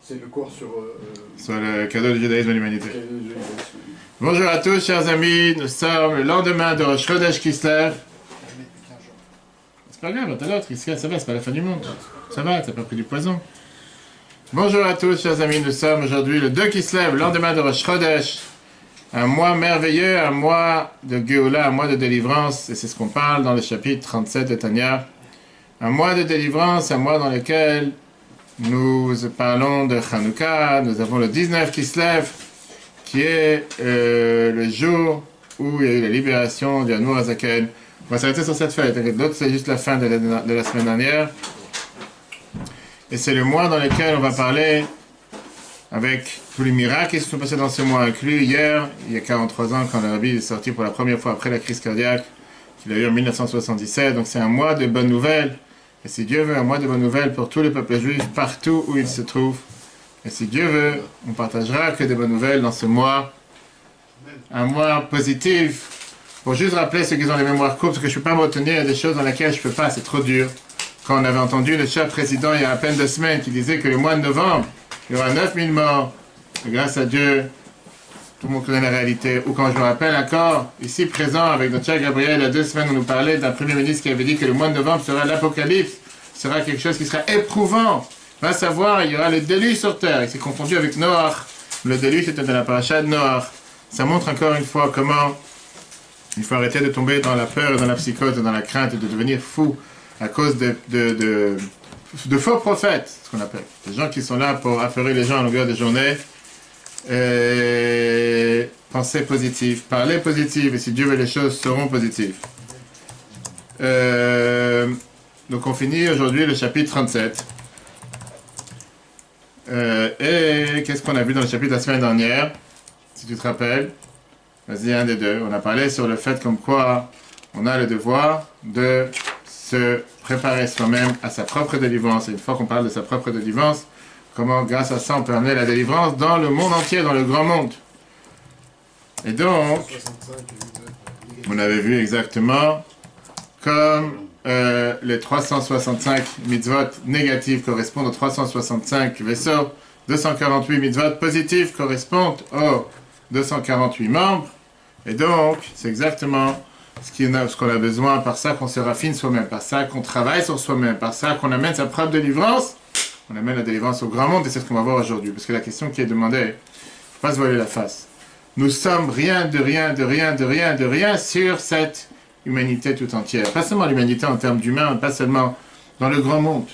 C'est le cours sur le cadeau du judaïsme à l'humanité. cadeau de judaïsme. Bonjour à tous, chers amis. Nous sommes le lendemain de Rosh Chodesh Kislev. C'est pas grave, t'as l'autre, ça va, c'est pas la fin du monde. Ça va, t'as pas pris du poison. Bonjour à tous, chers amis. Nous sommes aujourd'hui le 2 Kislev, le lendemain de Rosh Chodesh. Un mois merveilleux, un mois de Géoula, un mois de délivrance. Et c'est ce qu'on parle dans le chapitre 37 de Tanya. Un mois de délivrance, un mois dans lequel nous parlons de Hanouka. Nous avons le 19 Kislev, qui est le jour où il y a eu la libération du Admour HaZaken. On va s'arrêter sur cette fête. L'autre, c'est juste la fin de la semaine dernière. Et c'est le mois dans lequel on va parler avec tous les miracles qui se sont passés dans ce mois, inclus hier, il y a 43 ans, quand le Rabbi est sorti pour la première fois après la crise cardiaque, qu'il a eu en 1977. Donc c'est un mois de bonnes nouvelles. Et si Dieu veut, un mois de bonnes nouvelles pour tous les peuples juifs, partout où ils se trouvent. Et si Dieu veut, on partagera que des bonnes nouvelles dans ce mois. Un mois positif. Pour juste rappeler ceux qui ont les mémoires courtes, parce que je ne peux pas me retenir des choses dans lesquelles je ne peux pas, c'est trop dur. Quand on avait entendu le cher président il y a à peine 2 semaines qui disait que le mois de novembre, il y aura 9000 morts. Et grâce à Dieu, tout le monde connaît la réalité. Ou quand je me rappelle encore, ici présent avec notre cher Gabriel, il y a 2 semaines, on nous parlait d'un premier ministre qui avait dit que le mois de novembre sera l'apocalypse, sera quelque chose qui sera éprouvant. Va savoir, il y aura le déluge sur terre. Il s'est confondu avec Noach. Le déluge c'était de la paracha de Noach. Ça montre encore une fois comment il faut arrêter de tomber dans la peur et dans la psychose et dans la crainte et de devenir fou à cause de faux prophètes, ce qu'on appelle. Des gens qui sont là pour affeurer les gens à longueur de journée. Pensez positive, parlez positive, et si Dieu veut, les choses seront positives. Donc on finit aujourd'hui le chapitre 37. Et qu'est-ce qu'on a vu dans le chapitre de la semaine dernière? Si tu te rappelles, vas-y, un des deux. On a parlé sur le fait comme quoi on a le devoir de se préparer soi-même à sa propre délivrance. Et une fois qu'on parle de sa propre délivrance, comment grâce à ça on peut amener la délivrance dans le monde entier, dans le grand monde. Et donc, on avait vu exactement comme les 365 mitzvot négatives correspondent aux 365 vaisseaux, 248 mitzvot positifs correspondent aux 248 membres. Et donc, c'est exactement ce qu'on a besoin, par ça qu'on se raffine soi-même, par ça qu'on travaille sur soi-même, par ça qu'on amène sa propre délivrance. On amène la délivrance au grand monde et c'est ce qu'on va voir aujourd'hui. Parce que la question qui est demandée, il ne faut pas se voiler la face. Nous sommes rien de rien, de rien, de rien, de rien sur cette humanité tout entière. Pas seulement l'humanité en termes d'humains, pas seulement dans le grand monde.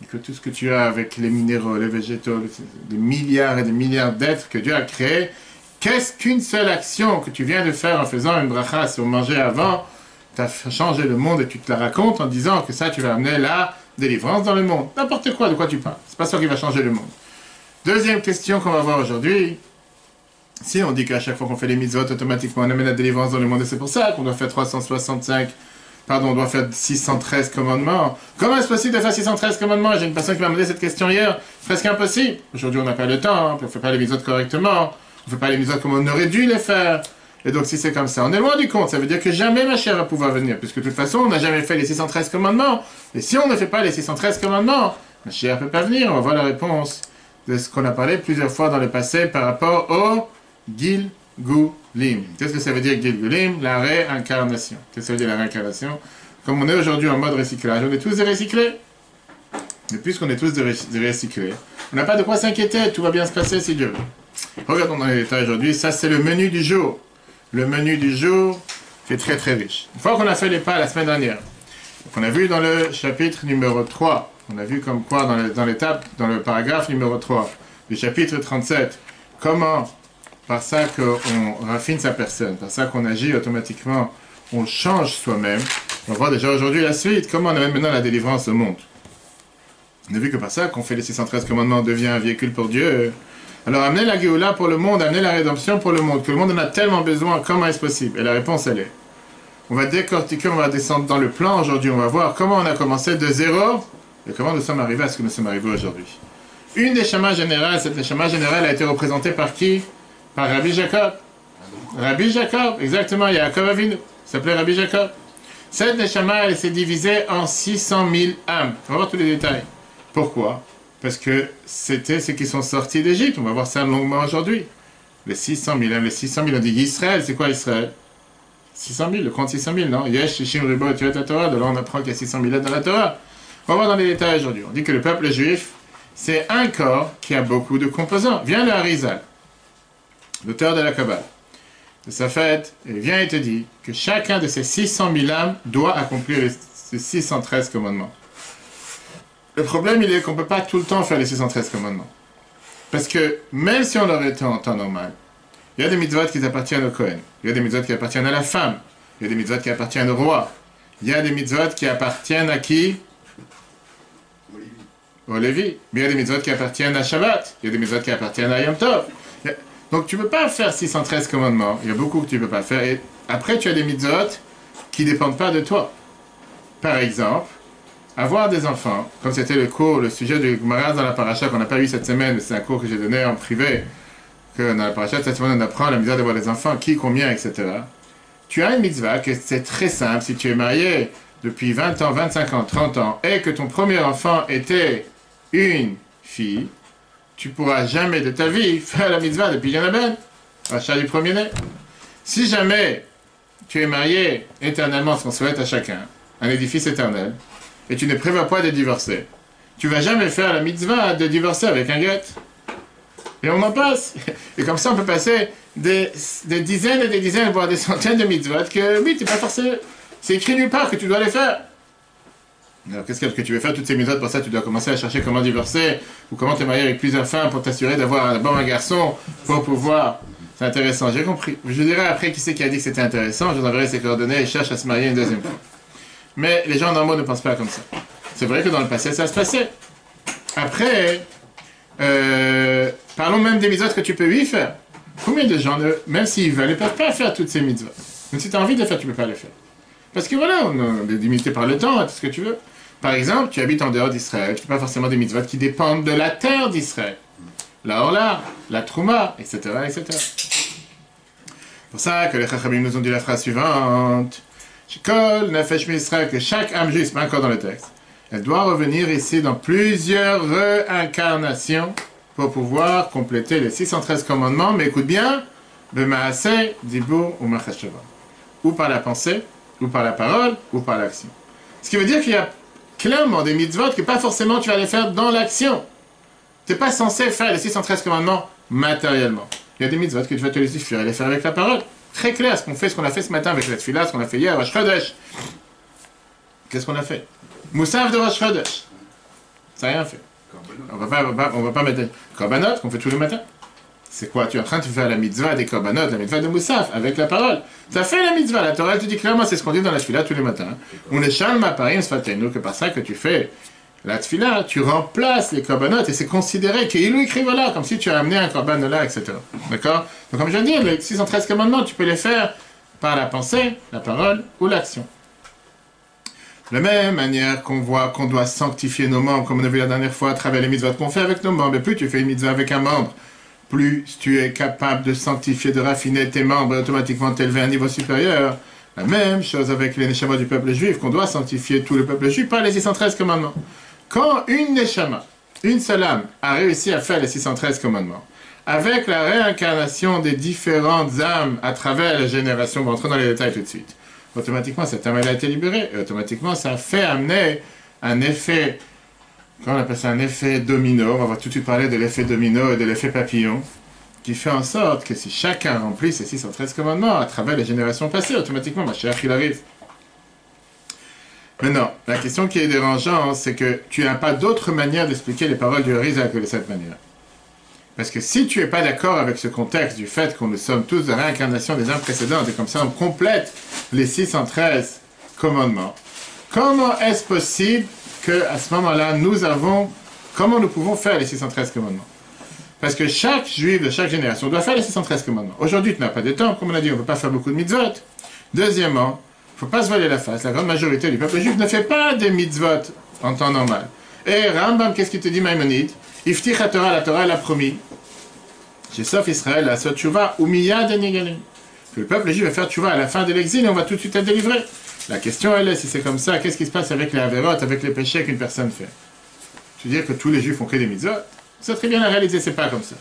Et que tout ce que tu as avec les minéraux, les végétaux, des milliards et des milliards d'êtres que Dieu a créés, qu'est-ce qu'une seule action que tu viens de faire en faisant une bracha sur manger avant, tu as changé le monde et tu te la racontes en disant que ça tu vas amener la délivrance dans le monde. N'importe quoi, de quoi tu parles. C'est pas ça qui va changer le monde. Deuxième question qu'on va voir aujourd'hui. Si on dit qu'à chaque fois qu'on fait les mitzvot, automatiquement on amène la délivrance dans le monde, et c'est pour ça qu'on doit faire 613 commandements. Comment est-ce possible de faire 613 commandements? J'ai une personne qui m'a demandé cette question hier. Presque impossible. Aujourd'hui on n'a pas le temps, on ne fait pas les mitzvot correctement, on ne fait pas les mitzvot comme on aurait dû les faire. Et donc si c'est comme ça, on est loin du compte. Ça veut dire que jamais ma chère va pouvoir venir, puisque de toute façon on n'a jamais fait les 613 commandements. Et si on ne fait pas les 613 commandements, ma chère ne peut pas venir. On va voir la réponse de ce qu'on a parlé plusieurs fois dans le passé par rapport au Gilgulim. Qu'est-ce que ça veut dire Gilgulim? La réincarnation. Qu'est-ce que ça veut dire la réincarnation? Comme on est aujourd'hui en mode recyclage, on est tous des recyclés. Et puisqu'on est tous des recyclés, on n'a pas de quoi s'inquiéter, tout va bien se passer si Dieu veut. Regardons dans les détails aujourd'hui, ça c'est le menu du jour. Le menu du jour qui est très très riche. Une fois qu'on a fait les pas la semaine dernière, on a vu dans le chapitre numéro 3, on a vu comme quoi dans l'étape, dans le paragraphe numéro 3 du chapitre 37, comment par ça qu'on raffine sa personne, par ça qu'on agit automatiquement, on change soi-même. On va voir déjà aujourd'hui la suite, comment on amène maintenant la délivrance au monde. On a vu que par ça qu'on fait les 613 commandements, on devient un véhicule pour Dieu. Alors amener la Géoula pour le monde, amener la rédemption pour le monde, que le monde en a tellement besoin, comment est-ce possible? Et la réponse elle est, on va décortiquer, on va descendre dans le plan aujourd'hui, on va voir comment on a commencé de zéro, et comment nous sommes arrivés à ce que nous sommes arrivés aujourd'hui. Une des chamas générales, cette neshama générale a été représentée par qui? Par Rabbi Jacob. Rabbi Jacob, exactement, Yaakov Avinu, il s'appelait Rabbi Jacob. Cette neshama, elle s'est divisée en 600 000 âmes. On va voir tous les détails. Pourquoi? Parce que c'était ceux qui sont sortis d'Égypte. On va voir ça longuement aujourd'hui. Les 600 000, les 600 000, on dit Israël, c'est quoi Israël? 600 000, le compte 600 000, non? Yesh, Shishim, Ribo, tu es la Torah, de là on apprend qu'il y a 600 000 lettres dans la Torah. On va voir dans les détails aujourd'hui. On dit que le peuple juif, c'est un corps qui a beaucoup de composants. Viens le Harizal, l'auteur de la Kabbale, de sa fête, et vient et te dit que chacun de ces 600 000 âmes doit accomplir les 613 commandements. Le problème, il est qu'on ne peut pas tout le temps faire les 613 commandements. Parce que même si on l'aurait été en temps normal, il y a des mitzvot qui appartiennent au Kohen, il y a des mitzvot qui appartiennent à la femme, il y a des mitzvot qui appartiennent au roi, il y a des mitzvot qui appartiennent à qui? Au Lévi. Mais il y a des mitzvot qui appartiennent à Shabbat, il y a des mitzvot qui appartiennent à Yom Tov. Donc tu ne peux pas faire 613 commandements, il y a beaucoup que tu ne peux pas faire. Et après, tu as des mitzvot qui ne dépendent pas de toi. Par exemple, avoir des enfants, comme c'était le sujet du Gemara dans la paracha qu'on n'a pas eu cette semaine, mais c'est un cours que j'ai donné en privé, que dans la paracha cette semaine on apprend la mitzvah d'avoir des enfants, qui, combien, etc. Tu as une mitzvah que c'est très simple, si tu es marié depuis 20 ans, 25 ans, 30 ans, et que ton premier enfant était une fille, tu ne pourras jamais de ta vie faire la mitzvah depuis Yanabel, achat du premier-né. Si jamais tu es marié éternellement, ce qu'on souhaite à chacun, un édifice éternel, et tu ne prévois pas de divorcer, tu ne vas jamais faire la mitzvah de divorcer avec un guet. Et on en passe. Et comme ça, on peut passer des dizaines et des dizaines, voire des centaines de mitzvot que, oui, tu n'es pas forcé. C'est écrit nulle part que tu dois les faire. Alors, qu'est-ce que tu veux faire toutes ces mitzvot? Pour ça, tu dois commencer à chercher comment divorcer, ou comment te marier avec plusieurs femmes pour t'assurer d'avoir d'abord un garçon, pour pouvoir... C'est intéressant, j'ai compris. Je dirai après qui c'est qui a dit que c'était intéressant, je vous enverrai ses coordonnées et cherche à se marier une deuxième fois. Mais les gens normaux ne pensent pas comme ça. C'est vrai que dans le passé, ça se passait. Après, parlons même des mitzvot que tu peux y faire. Combien de gens, même s'ils veulent, ne peuvent pas faire toutes ces mitzvot? Même si tu as envie de les faire, tu ne peux pas les faire. Parce que voilà, on est limité par le temps, tout ce que tu veux. Par exemple, tu habites en dehors d'Israël, tu n'as pas forcément des mitzvot qui dépendent de la terre d'Israël. La Orla, la Trouma, etc., etc. C'est pour ça que les Chachamim nous ont dit la phrase suivante. Kol nefesh Israël, que chaque âme juive, c'est pas encore dans le texte, elle doit revenir ici dans plusieurs réincarnations pour pouvoir compléter les 613 commandements, mais écoute bien, b'maaseh, dibur ou machashava. Ou par la pensée, ou par la parole, ou par l'action. Ce qui veut dire qu'il y a clairement des mitzvot que pas forcément tu vas les faire dans l'action. Tu n'es pas censé faire les 613 commandements matériellement. Il y a des mitzvot que tu vas te laisser faire et les faire avec la parole. Très clair, ce qu'on a fait ce matin avec la tefila, ce qu'on a fait hier, Rosh Chodesh. Qu'est-ce qu'on a fait? Moussaf de Rosh Chodesh. Ça n'a rien fait. On va pas mettre korbanot qu'on fait tous les matins. C'est quoi? Tu es en train de faire la mitzvah des korbanot, la mitzvah de Moussaf, avec la parole. Tu as fait la mitzvah, la Torah te dit clairement, c'est ce qu'on dit dans la tefila tous les matins. On est shalma parim sfatenu, que par ça que tu fais la tefila, tu remplaces les korbanot et c'est considéré qu'il lui écrit voilà, comme si tu as amené un korban là, etc. D'accord? Donc comme je viens de dire, les 613 commandements, tu peux les faire par la pensée, la parole ou l'action. De la même manière qu'on voit qu'on doit sanctifier nos membres, comme on a vu la dernière fois, à travers les mitzvahs qu'on fait avec nos membres, et plus tu fais une mitzvah avec un membre, plus tu es capable de sanctifier, de raffiner tes membres et automatiquement t'élever à un niveau supérieur. La même chose avec les neshama du peuple juif, qu'on doit sanctifier tout le peuple juif par les 613 commandements. Quand une neshama, une seule âme, a réussi à faire les 613 commandements, avec la réincarnation des différentes âmes à travers les générations, on va entrer dans les détails tout de suite, automatiquement cette âme elle a été libérée, et automatiquement ça fait amener un effet, comment on appelle ça, un effet domino, on va tout de suite parler de l'effet domino et de l'effet papillon, qui fait en sorte que si chacun remplit ces 613 commandements à travers les générations passées, automatiquement, ma chère, il arrive. Maintenant, la question qui est dérangeante, c'est que tu n'as pas d'autre manière d'expliquer les paroles du Harizal que de cette manière. Parce que si tu n'es pas d'accord avec ce contexte du fait qu'on nous sommes tous de réincarnation des âmes précédentes et comme ça on complète les 613 commandements, comment est-ce possible qu'à ce moment-là, comment nous pouvons faire les 613 commandements? Parce que chaque juif de chaque génération doit faire les 613 commandements. Aujourd'hui, tu n'as pas de temps, comme on a dit, on ne peut pas faire beaucoup de mitzvot. Deuxièmement, il ne faut pas se voiler la face. La grande majorité du peuple juif ne fait pas des mitzvot en temps normal. Et Rambam, qu'est-ce qu'il te dit, Maïmonide? Iftich la Torah, elle a promis. Chez Sof Israël, la Sot Tshuva, ou Miyad Enigalim. Que le peuple juif va faire Tshuva à la fin de l'exil et on va tout de suite être délivré. La question, elle est, si c'est comme ça, qu'est-ce qui se passe avec les avérotes, avec les péchés qu'une personne fait? Tu veux dire que tous les juifs font que des mitzvot? C'est très bien à réaliser, c'est pas comme ça.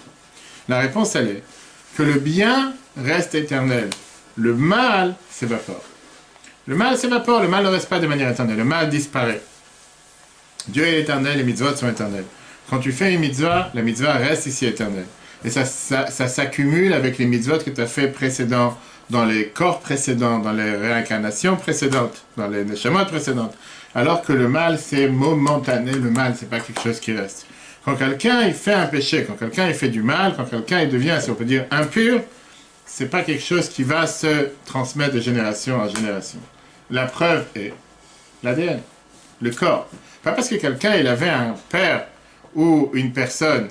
La réponse, elle est que le bien reste éternel. Le mal s'évapore. Le mal s'évapore, le mal ne reste pas de manière éternelle. Le mal disparaît. Dieu est éternel, les mitzvot sont éternels. Quand tu fais une mitzvah, la mitzvah reste ici éternelle. Et ça s'accumule avec les mitzvot que tu as fait précédents, dans les corps précédents, dans les réincarnations précédentes, dans les neshamot précédentes. Alors que le mal, c'est momentané. Le mal, c'est pas quelque chose qui reste. Quand quelqu'un il fait un péché, quand quelqu'un il fait du mal, quand quelqu'un il devient, si on peut dire, impur, c'est pas quelque chose qui va se transmettre de génération en génération. La preuve est l'ADN, le corps. Pas parce que quelqu'un il avait un père ou une personne,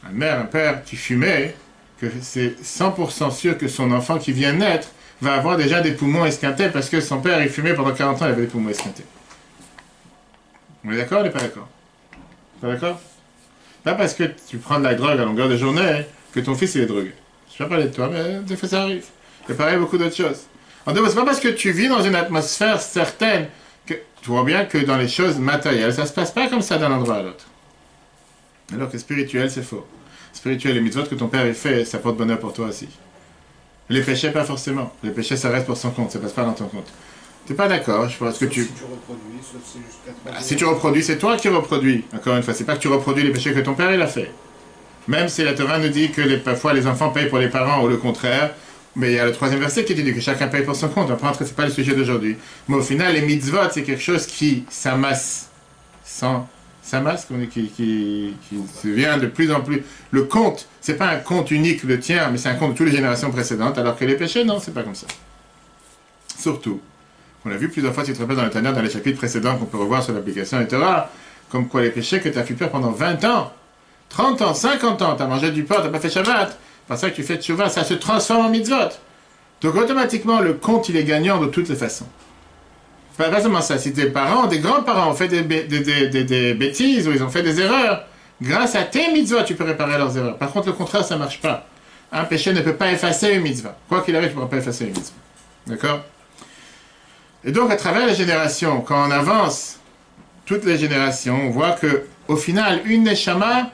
un mère, un père qui fumait, que c'est 100% sûr que son enfant qui vient naître va avoir déjà des poumons esquintés parce que son père il fumait pendant 40 ans, il avait des poumons esquintés. On est d'accord ou on n'est pas d'accord? Pas d'accord? Pas parce que tu prends de la drogue à longueur de journée que ton fils il est drogué. Je ne vais pas parler de toi, mais des fois ça arrive. Il y a beaucoup d'autres choses. En deux mots, c'est pas parce que tu vis dans une atmosphère certaine que tu vois bien que dans les choses matérielles, ça se passe pas comme ça d'un endroit à l'autre. Alors que spirituel, c'est faux. Spirituel, les mitzvot que ton père il fait, ça porte bonheur pour toi aussi. Les péchés, pas forcément. Les péchés, ça reste pour son compte, ça passe pas dans ton compte. T'es pas d'accord, je pense que tu... Si tu reproduis, sauf c'est jusqu'à 3 si tu reproduis, c'est toi qui reproduis. Encore une fois, c'est pas que tu reproduis les péchés que ton père il a fait. Même si la Torah nous dit que parfois les enfants payent pour les parents ou le contraire, mais il y a le 3e verset qui dit que chacun paye pour son compte. Après, c'est pas le sujet d'aujourd'hui. Mais au final, les mitzvot, c'est quelque chose qui s'amasse. S'amasse, qui devient de plus en plus... Le compte, c'est pas un compte unique, le tien, mais c'est un compte de toutes les générations précédentes, alors que les péchés, non, c'est pas comme ça. Surtout, on l'a vu plusieurs fois, si tu te rappelles dans le Tanya, dans les chapitres précédents qu'on peut revoir sur l'application et Torah, comme quoi les péchés que tu as fait peur pendant 20 ans, 30 ans, 50 ans, tu as mangé du porc, tu n'as pas fait Shabbat, c'est ça que tu fais Teshuvah, ça se transforme en mitzvot. Donc automatiquement, le compte, il est gagnant de toutes les façons. Pas seulement ça, si tes parents, des grands-parents ont fait des bêtises ou ils ont fait des erreurs, grâce à tes mitzvot, tu peux réparer leurs erreurs. Par contre, le contraire, ça ne marche pas. Un péché ne peut pas effacer une mitzvah. Quoi qu'il arrive, tu ne pourras pas effacer une mitzvah. D'accord? Et donc, à travers les générations, quand on avance toutes les générations, on voit que au final, une neshama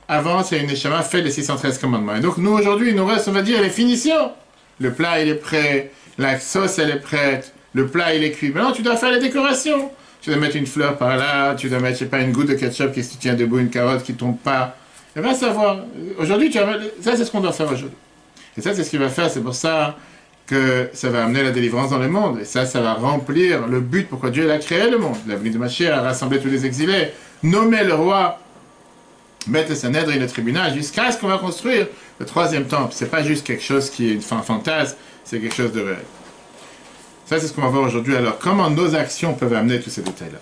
avance et une neshama fait les 613 commandements. Et donc, nous, aujourd'hui, il nous reste, on va dire, les finitions. Le plat, il est prêt. La sauce, elle est prête. Le plat, il est cuit. Maintenant, tu dois faire les décorations. Tu dois mettre une fleur par là. Tu dois mettre, je sais pas, une goutte de ketchup qui se tient debout, une carotte qui tombe pas. Et va savoir. Aujourd'hui, ça, c'est ce qu'on doit faire aujourd'hui. Et ça, c'est ce qu'il va faire. C'est pour ça que ça va amener la délivrance dans le monde. Et ça va remplir le but pourquoi Dieu a créé le monde. La venue de Mashiach a rassemblé tous les exilés, nommer le roi, mettre le Sanhedrin et le tribunal, jusqu'à ce qu'on va construire le 3e temple. C'est pas juste quelque chose qui est une fantasme, c'est quelque chose de réel. Ça, c'est ce qu'on va voir aujourd'hui. Alors, comment nos actions peuvent amener tous ces détails-là?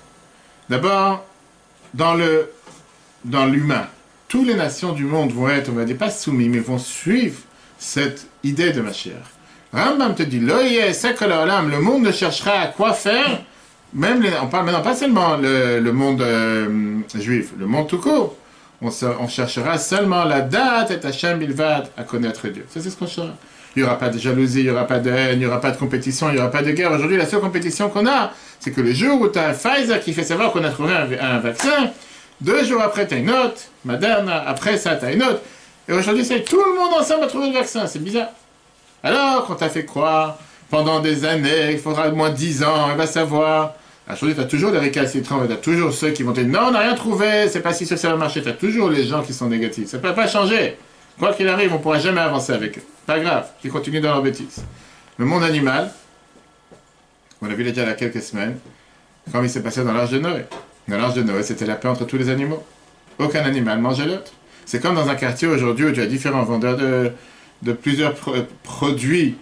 D'abord, dans l'humain, toutes les nations du monde vont être, on va dire, pas soumis, mais vont suivre cette idée de Mashiach. Rambam te dit, le monde ne cherchera à quoi faire, on parle maintenant pas seulement le monde juif, le monde tout court. On cherchera seulement la date et Hashem bilvad à connaître Dieu. Ça, c'est ce qu'on cherchera. Il n'y aura pas de jalousie, il n'y aura pas de haine, il n'y aura pas de compétition, il n'y aura pas de guerre. Aujourd'hui, la seule compétition qu'on a, c'est que le jour où tu as un Pfizer qui fait savoir qu'on a trouvé un vaccin, 2 jours après, tu as une autre, Moderna, après ça, tu as une autre. Et aujourd'hui, c'est tout le monde ensemble a trouvé le vaccin. C'est bizarre. Alors, quand tu as fait croire pendant des années, il faudra au moins 10 ans, il va savoir. Aujourd'hui, tu as toujours des récalcitrants, tu as toujours ceux qui vont te dire non, on n'a rien trouvé, c'est pas si ça va marcher. Tu as toujours les gens qui sont négatifs. Ça ne peut pas changer. Quoi qu'il arrive, on ne pourra jamais avancer avec eux. Pas grave, ils continuent dans leur bêtise. Le monde animal, on l'a vu déjà il y a quelques semaines, comme il s'est passé dans l'Arche de Noé. Dans l'Arche de Noé, c'était la paix entre tous les animaux. Aucun animal mangeait l'autre. C'est comme dans un quartier aujourd'hui où tu as différents vendeurs de plusieurs produits,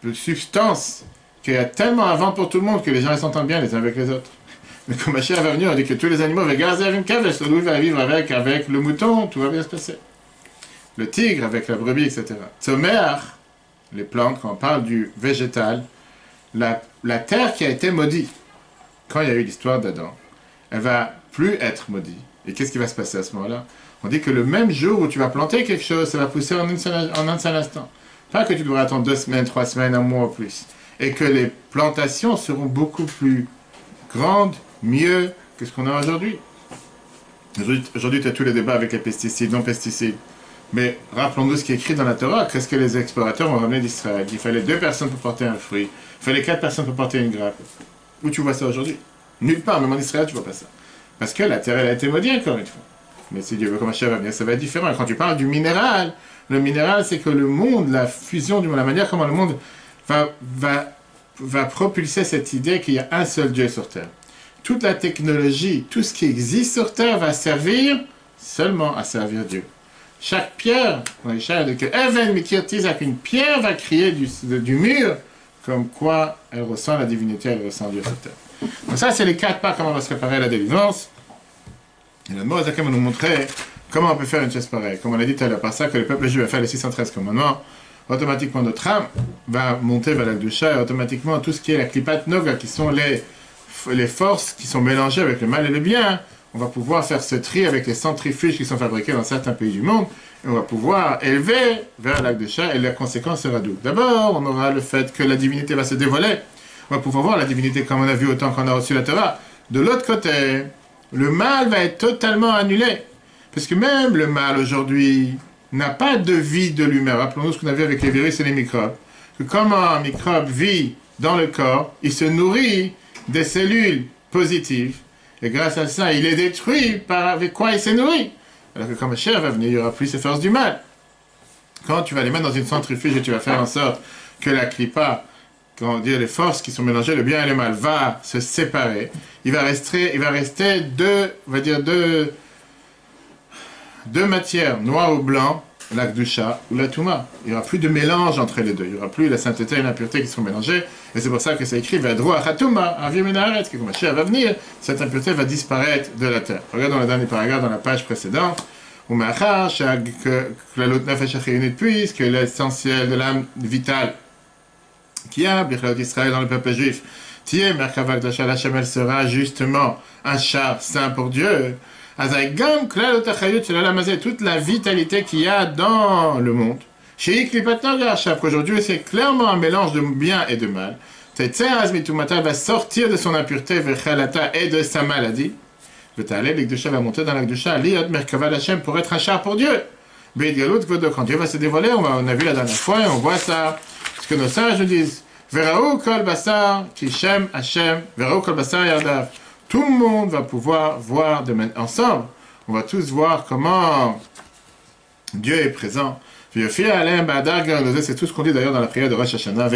de substances, qu'il y a tellement à vendre pour tout le monde que les gens s'entendent bien les uns avec les autres. Mais quand Mashiach va venir, on dit que tous les animaux vont garder avec une cave, et celui va vivre avec le mouton, tout va bien se passer. Le tigre avec la brebis, etc. Tzomer, les plantes, quand on parle du végétal, la terre qui a été maudite, quand il y a eu l'histoire d'Adam, elle va plus être maudite. Et qu'est-ce qui va se passer à ce moment-là? On dit que le même jour où tu vas planter quelque chose, ça va pousser en un seul instant. Pas que tu devras attendre 2 semaines, 3 semaines, 1 mois ou plus. Et que les plantations seront beaucoup plus grandes, mieux que ce qu'on a aujourd'hui. Aujourd'hui, tu as tous les débats avec les pesticides, non-pesticides. Mais rappelons-nous ce qui est écrit dans la Torah. Qu'est-ce que les explorateurs ont ramené d'Israël? Il fallait 2 personnes pour porter un fruit. Il fallait 4 personnes pour porter une grappe. Où tu vois ça aujourd'hui? Nulle part, même en Israël, tu vois pas ça. Parce que la terre, elle a été maudite encore une fois. Mais si Dieu veut comment va venir, ça va être différent. Et quand tu parles du minéral, le minéral, c'est que le monde, la fusion du monde, la manière comment le monde va propulser cette idée qu'il y a un seul Dieu sur terre. Toute la technologie, tout ce qui existe sur terre va servir seulement à servir Dieu. Chaque pierre, qu'une pierre va crier du mur, comme quoi elle ressent la divinité, elle ressent Dieu sur terre. Donc ça, c'est les 4 pas comment on va se préparer à la délivrance. Et le mot Azakem va nous montrer comment on peut faire une chose pareille. Comme on a dit tout à l'heure, par ça que le peuple juif va faire les 613 commandements, automatiquement notre âme va monter vers la Kedusha, et automatiquement tout ce qui est la Klipat Noga, qui sont les forces qui sont mélangées avec le mal et le bien, on va pouvoir faire ce tri avec les centrifuges qui sont fabriqués dans certains pays du monde, et on va pouvoir élever vers la Kedusha, et la conséquence sera double. D'abord, on aura le fait que la divinité va se dévoiler, on va pouvoir voir la divinité comme on a vu autant qu'on a reçu la Torah. De l'autre côté, le mal va être totalement annulé, parce que même le mal aujourd'hui n'a pas de vie de lui-même. Rappelons-nous ce qu'on a vu avec les virus et les microbes, que comment un microbe vit dans le corps, il se nourrit des cellules positives, et grâce à ça, il est détruit avec quoi il s'est nourri. Alors que quand Mashiach va venir, il n'y aura plus ces forces du mal. Quand tu vas les mettre dans une centrifuge et tu vas faire en sorte que la clipa, comment dire, les forces qui sont mélangées, le bien et le mal, va se séparer, il va rester deux matières, noir ou blanc, la Kedusha ou la Touma. Il n'y aura plus de mélange entre les deux. Il n'y aura plus la sainteté et l'impureté qui seront mélangées. Et c'est pour ça que c'est écrit Vedro Achatuma, Avir Minaret, que quand Mashiach va venir, cette impureté va disparaître de la terre. Regardons le dernier paragraphe dans la page précédente. Puisque l'essentiel de l'âme vitale qui a, Bichlot Israël dans le peuple juif, Tieh Merkavak Dachal Hashem, elle sera justement un char saint pour Dieu. Toute la vitalité qu'il y a dans le monde. Qu'aujourd'hui, c'est clairement un mélange de bien et de mal. Va sortir de son impureté et de sa maladie. L'Ikdusha va monter dans l'Ikdusha pour être un char pour Dieu. Quand Dieu va se dévoiler, on a vu la dernière fois et on voit ça. Ce que nos sages nous disent. Vera'u kol basar kishem Hashem, vera'u kol basar yardav. Tout le monde va pouvoir voir ensemble. On va tous voir comment Dieu est présent. C'est tout ce qu'on dit d'ailleurs dans la prière de Rosh Hashanah.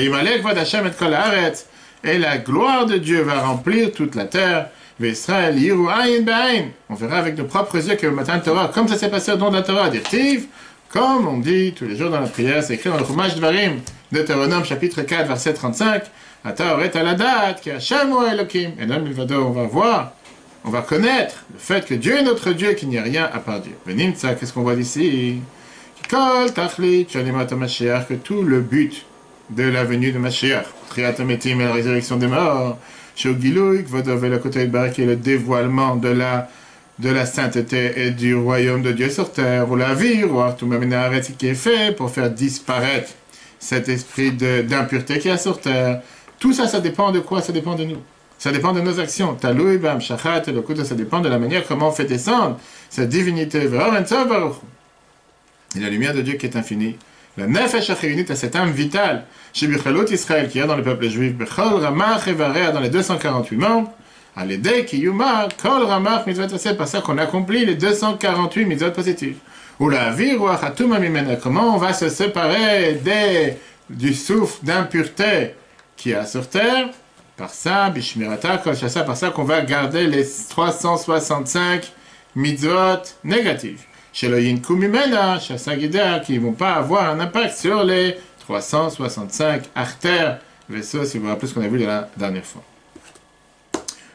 Et la gloire de Dieu va remplir toute la terre. On verra avec nos propres yeux que le matin de Torah, comme ça s'est passé au don de la Torah, d'Irtiv, comme on dit tous les jours dans la prière, c'est écrit dans le Chumash Dvarim, Deutéronome chapitre 4, verset 35. Et on va voir, on va connaître le fait que Dieu est notre Dieu, qu'il n'y a rien à part Dieu. Qu'est-ce qu'on voit d'ici? Que tout le but de la venue de Mashiach, Triatametim et la résurrection des morts, qui est le dévoilement de la sainteté et du royaume de Dieu sur terre, ou la vie, qui est fait pour faire disparaître cet esprit d'impureté qu'il y a sur terre. Tout ça, ça dépend de quoi? Ça dépend de nous. Ça dépend de nos actions. Taloui, bam, shachat, ça dépend de la manière comment on fait descendre cette divinité. Et la lumière de Dieu qui est infinie. La nefesh réunite à cette âme vitale. Chez Bichalot Israël, qui est dans le peuple juif, Bechol Ramach Evarea, dans les 248 membres, à l'aider qui yuma, Kol Ramach mitzvot, c'est par ça qu'on accomplit les 248 mitzvot positives. Ou la vie, comment on va se séparer du souffle d'impureté qui est sur terre, par ça, Bishmirata, Kolchasa, par ça qu'on va garder les 365 mitzvot négatives. Chez le Yinkou Mimena, Chassagida, qui ne vont pas avoir un impact sur les 365 artères, vaisseaux, si vous vous rappelez ce qu'on a vu la dernière fois.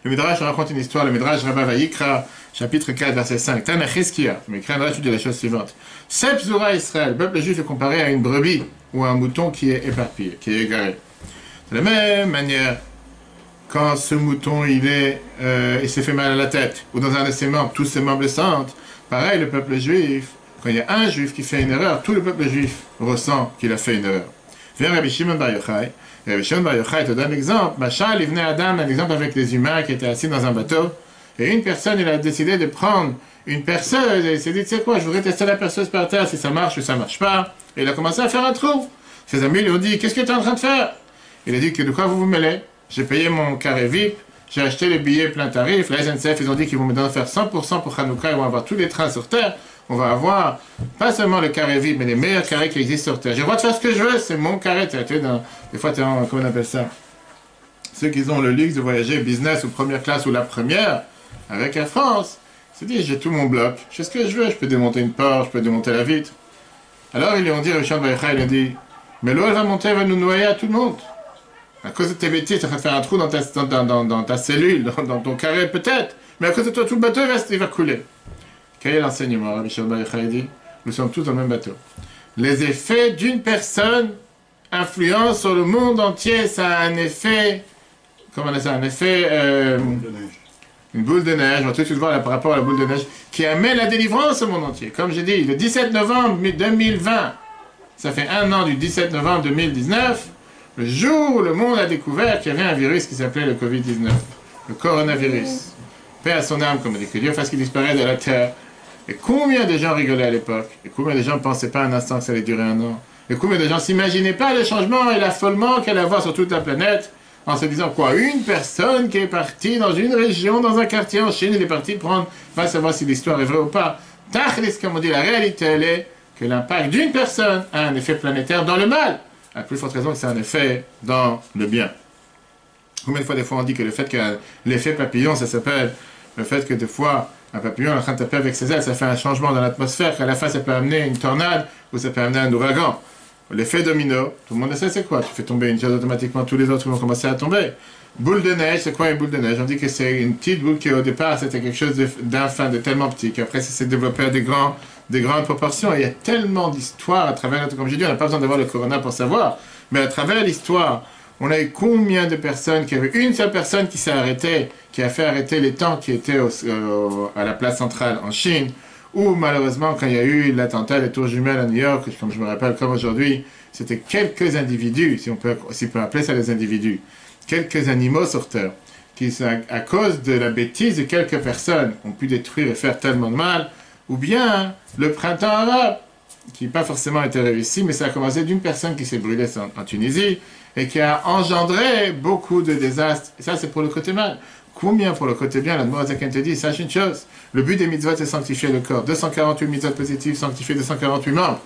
Le Midrash raconte une histoire, le Midrash Rabba Vayikra, chapitre 4, verset 5. Tana Chizkia, mais Midrash dit la chose suivante. Sep Zura Israël, le peuple juif est comparé à une brebis ou à un mouton qui est éparpillé, qui est égaré. De la même manière, quand ce mouton il s'est fait mal à la tête, ou dans un de ses membres, tous ses membres le sentent, pareil, le peuple juif, quand il y a un juif qui fait une erreur, tout le peuple juif ressent qu'il a fait une erreur. Viens Rabbi Shimon Bar Yochai, et Rabbi Shimon Bar Yochai te donne l'exemple, Machal, il venait Adam, un exemple avec les humains qui étaient assis dans un bateau, et une personne, il a décidé de prendre une perceuse, et il s'est dit, tu sais quoi, je voudrais tester la perceuse par terre, si ça marche ou ça marche pas. Et il a commencé à faire un trou. Ses amis lui ont dit, qu'est-ce que tu es en train de faire? Il a dit, que de quoi vous vous mêlez? J'ai payé mon carré VIP, j'ai acheté les billets plein tarif, la SNCF, ils ont dit qu'ils vont maintenant faire 100% pour Hanouka, ils vont avoir tous les trains sur Terre. On va avoir, pas seulement le carré VIP, mais les meilleurs carrés qui existent sur Terre. J'ai le droit de faire ce que je veux, c'est mon carré. Tu sais, des fois, tu es en, comment on appelle ça? Ceux qui ont le luxe de voyager business ou première classe ou la première, avec Air France, se disent, j'ai tout mon bloc, je fais ce que je veux, je peux démonter une porte, je peux démonter la vitre. Alors ils lui ont dit, Richard Baïcha, il a dit, mais l'eau elle va monter, elle va nous noyer à tout le monde. À cause de tes bêtises, tu es en train de faire un trou dans ta cellule, dans ton carré peut-être, mais à cause de toi, tout le bateau il va couler. Quel est l'enseignement, Richard Baïcha dit? Nous sommes tous dans le même bateau. Les effets d'une personne influencent sur le monde entier, ça a un effet, comment on dit ça, un effet... une boule de neige, on va tout de suite voir là, par rapport à la boule de neige, qui amène la délivrance au monde entier. Comme j'ai dit, le 17 novembre 2020, ça fait un an du 17 novembre 2019, le jour où le monde a découvert qu'il y avait un virus qui s'appelait le Covid-19, le coronavirus. Paix à son âme, comme on dit, que Dieu fasse qu'il disparaisse de la terre. Et combien de gens rigolaient à l'époque? Et combien de gens ne pensaient pas un instant que ça allait durer un an? Et combien de gens ne s'imaginaient pas le changement et l'affolement qu'elle allait avoir sur toute la planète? En se disant quoi? Une personne qui est partie dans une région, dans un quartier en Chine, il est parti prendre, va savoir si l'histoire est vraie ou pas. Tachlis, comme on dit, la réalité, elle est que l'impact d'une personne a un effet planétaire dans le mal. À plus forte raison que c'est un effet dans le bien. Combien de fois, des fois, on dit que le fait que l'effet papillon, ça s'appelle le fait que des fois, un papillon est en train de taper avec ses ailes, ça fait un changement dans l'atmosphère, qu'à la fin, ça peut amener une tornade ou ça peut amener un ouragan. L'effet domino, tout le monde le sait, c'est quoi? Tu fais tomber une chose, automatiquement tous les autres vont commencer à tomber. Boule de neige, c'est quoi une boule de neige? On dit que c'est une petite boule qui au départ c'était quelque chose d'infime, de tellement petit, qu'après ça s'est développé à des grandes proportions. Et il y a tellement d'histoires à travers notre... Comme j'ai dit, on n'a pas besoin d'avoir le corona pour savoir, mais à travers l'histoire, on a eu combien de personnes, qu'il y avait une seule personne qui s'est arrêtée, qui a fait arrêter les temps qui étaient à la place centrale en Chine, ou malheureusement, quand il y a eu l'attentat des tours jumelles à New York, comme je me rappelle, comme aujourd'hui, c'était quelques individus, si on peut appeler ça des individus, quelques animaux sur Terre, qui, à cause de la bêtise de quelques personnes, ont pu détruire et faire tellement de mal, ou bien le printemps arabe, qui n'a pas forcément été réussi, mais ça a commencé d'une personne qui s'est brûlée en Tunisie, et qui a engendré beaucoup de désastres. Et ça, c'est pour le côté mal. Combien pour le côté bien? La Mourazaken te dit, sache une chose, le but des mitzvot, c'est sanctifier le corps. 248 mitzvot positives, sanctifier 248 membres.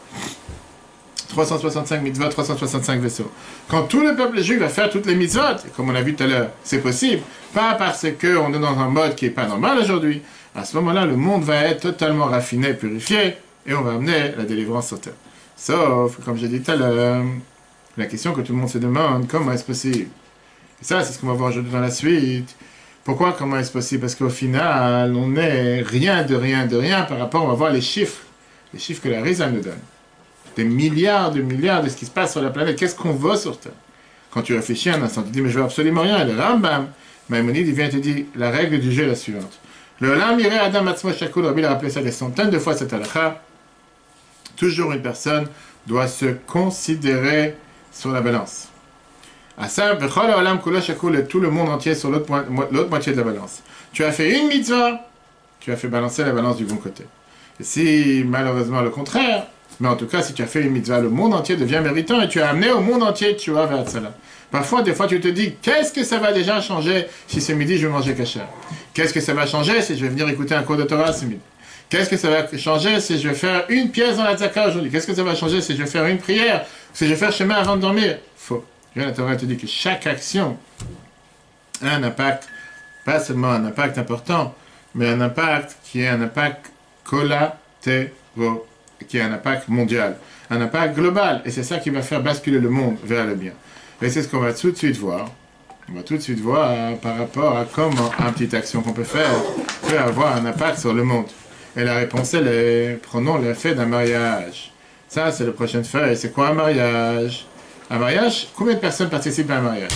365 mitzvot, 365 vaisseaux. Quand tout le peuple juif va faire toutes les mitzvot, et comme on a vu tout à l'heure, c'est possible, pas parce qu'on est dans un mode qui n'est pas normal aujourd'hui, à ce moment-là, le monde va être totalement raffiné, purifié, et on va amener la délivrance sur terre. Sauf, comme j'ai dit tout à l'heure, la question que tout le monde se demande, comment est-ce possible? Et ça, c'est ce qu'on va voir aujourd'hui dans la suite. Pourquoi, comment est-ce possible? Parce qu'au final, on n'est rien de rien par rapport, on va voir les chiffres que la Risa nous donne. Des milliards de ce qui se passe sur la planète. Qu'est-ce qu'on veut sur Terre? Quand tu réfléchis un instant, tu dis, mais je veux absolument rien. Et le Rambam, Maïmonide, il vient te dire, la règle du jeu est la suivante. Le Olam Iré Adam Atzmo Shakul, Rabbi l'a rappelé ça des centaines de fois, cette halakha. Toujours une personne doit se considérer sur la balance. À ça, tout le monde entier sur l'autre moitié de la balance. Tu as fait une mitzvah, tu as fait balancer la balance du bon côté. Et si, malheureusement, le contraire, mais en tout cas, si tu as fait une mitzvah, le monde entier devient méritant et tu as amené au monde entier, tu vas vers cela. Parfois, des fois, tu te dis, qu'est-ce que ça va déjà changer si ce midi je vais manger kasher? Qu'est-ce que ça va changer si je vais venir écouter un cours de Torah ce midi? Qu'est-ce que ça va changer si je vais faire une pièce dans la tzaka aujourd'hui? Qu'est-ce que ça va changer si je vais faire une prière? Si je vais faire chemin avant de dormir? Faux. La Torah te dit que chaque action a un impact, pas seulement un impact important, mais un impact qui est un impact collatéraux, qui est un impact mondial, un impact global. Et c'est ça qui va faire basculer le monde vers le bien. Et c'est ce qu'on va tout de suite voir. On va tout de suite voir par rapport à comment une petite action qu'on peut faire peut avoir un impact sur le monde. Et la réponse, elle est, prenons l'effet d'un mariage. Ça, c'est la prochaine feuille. C'est quoi un mariage? Un mariage, combien de personnes participent à un mariage?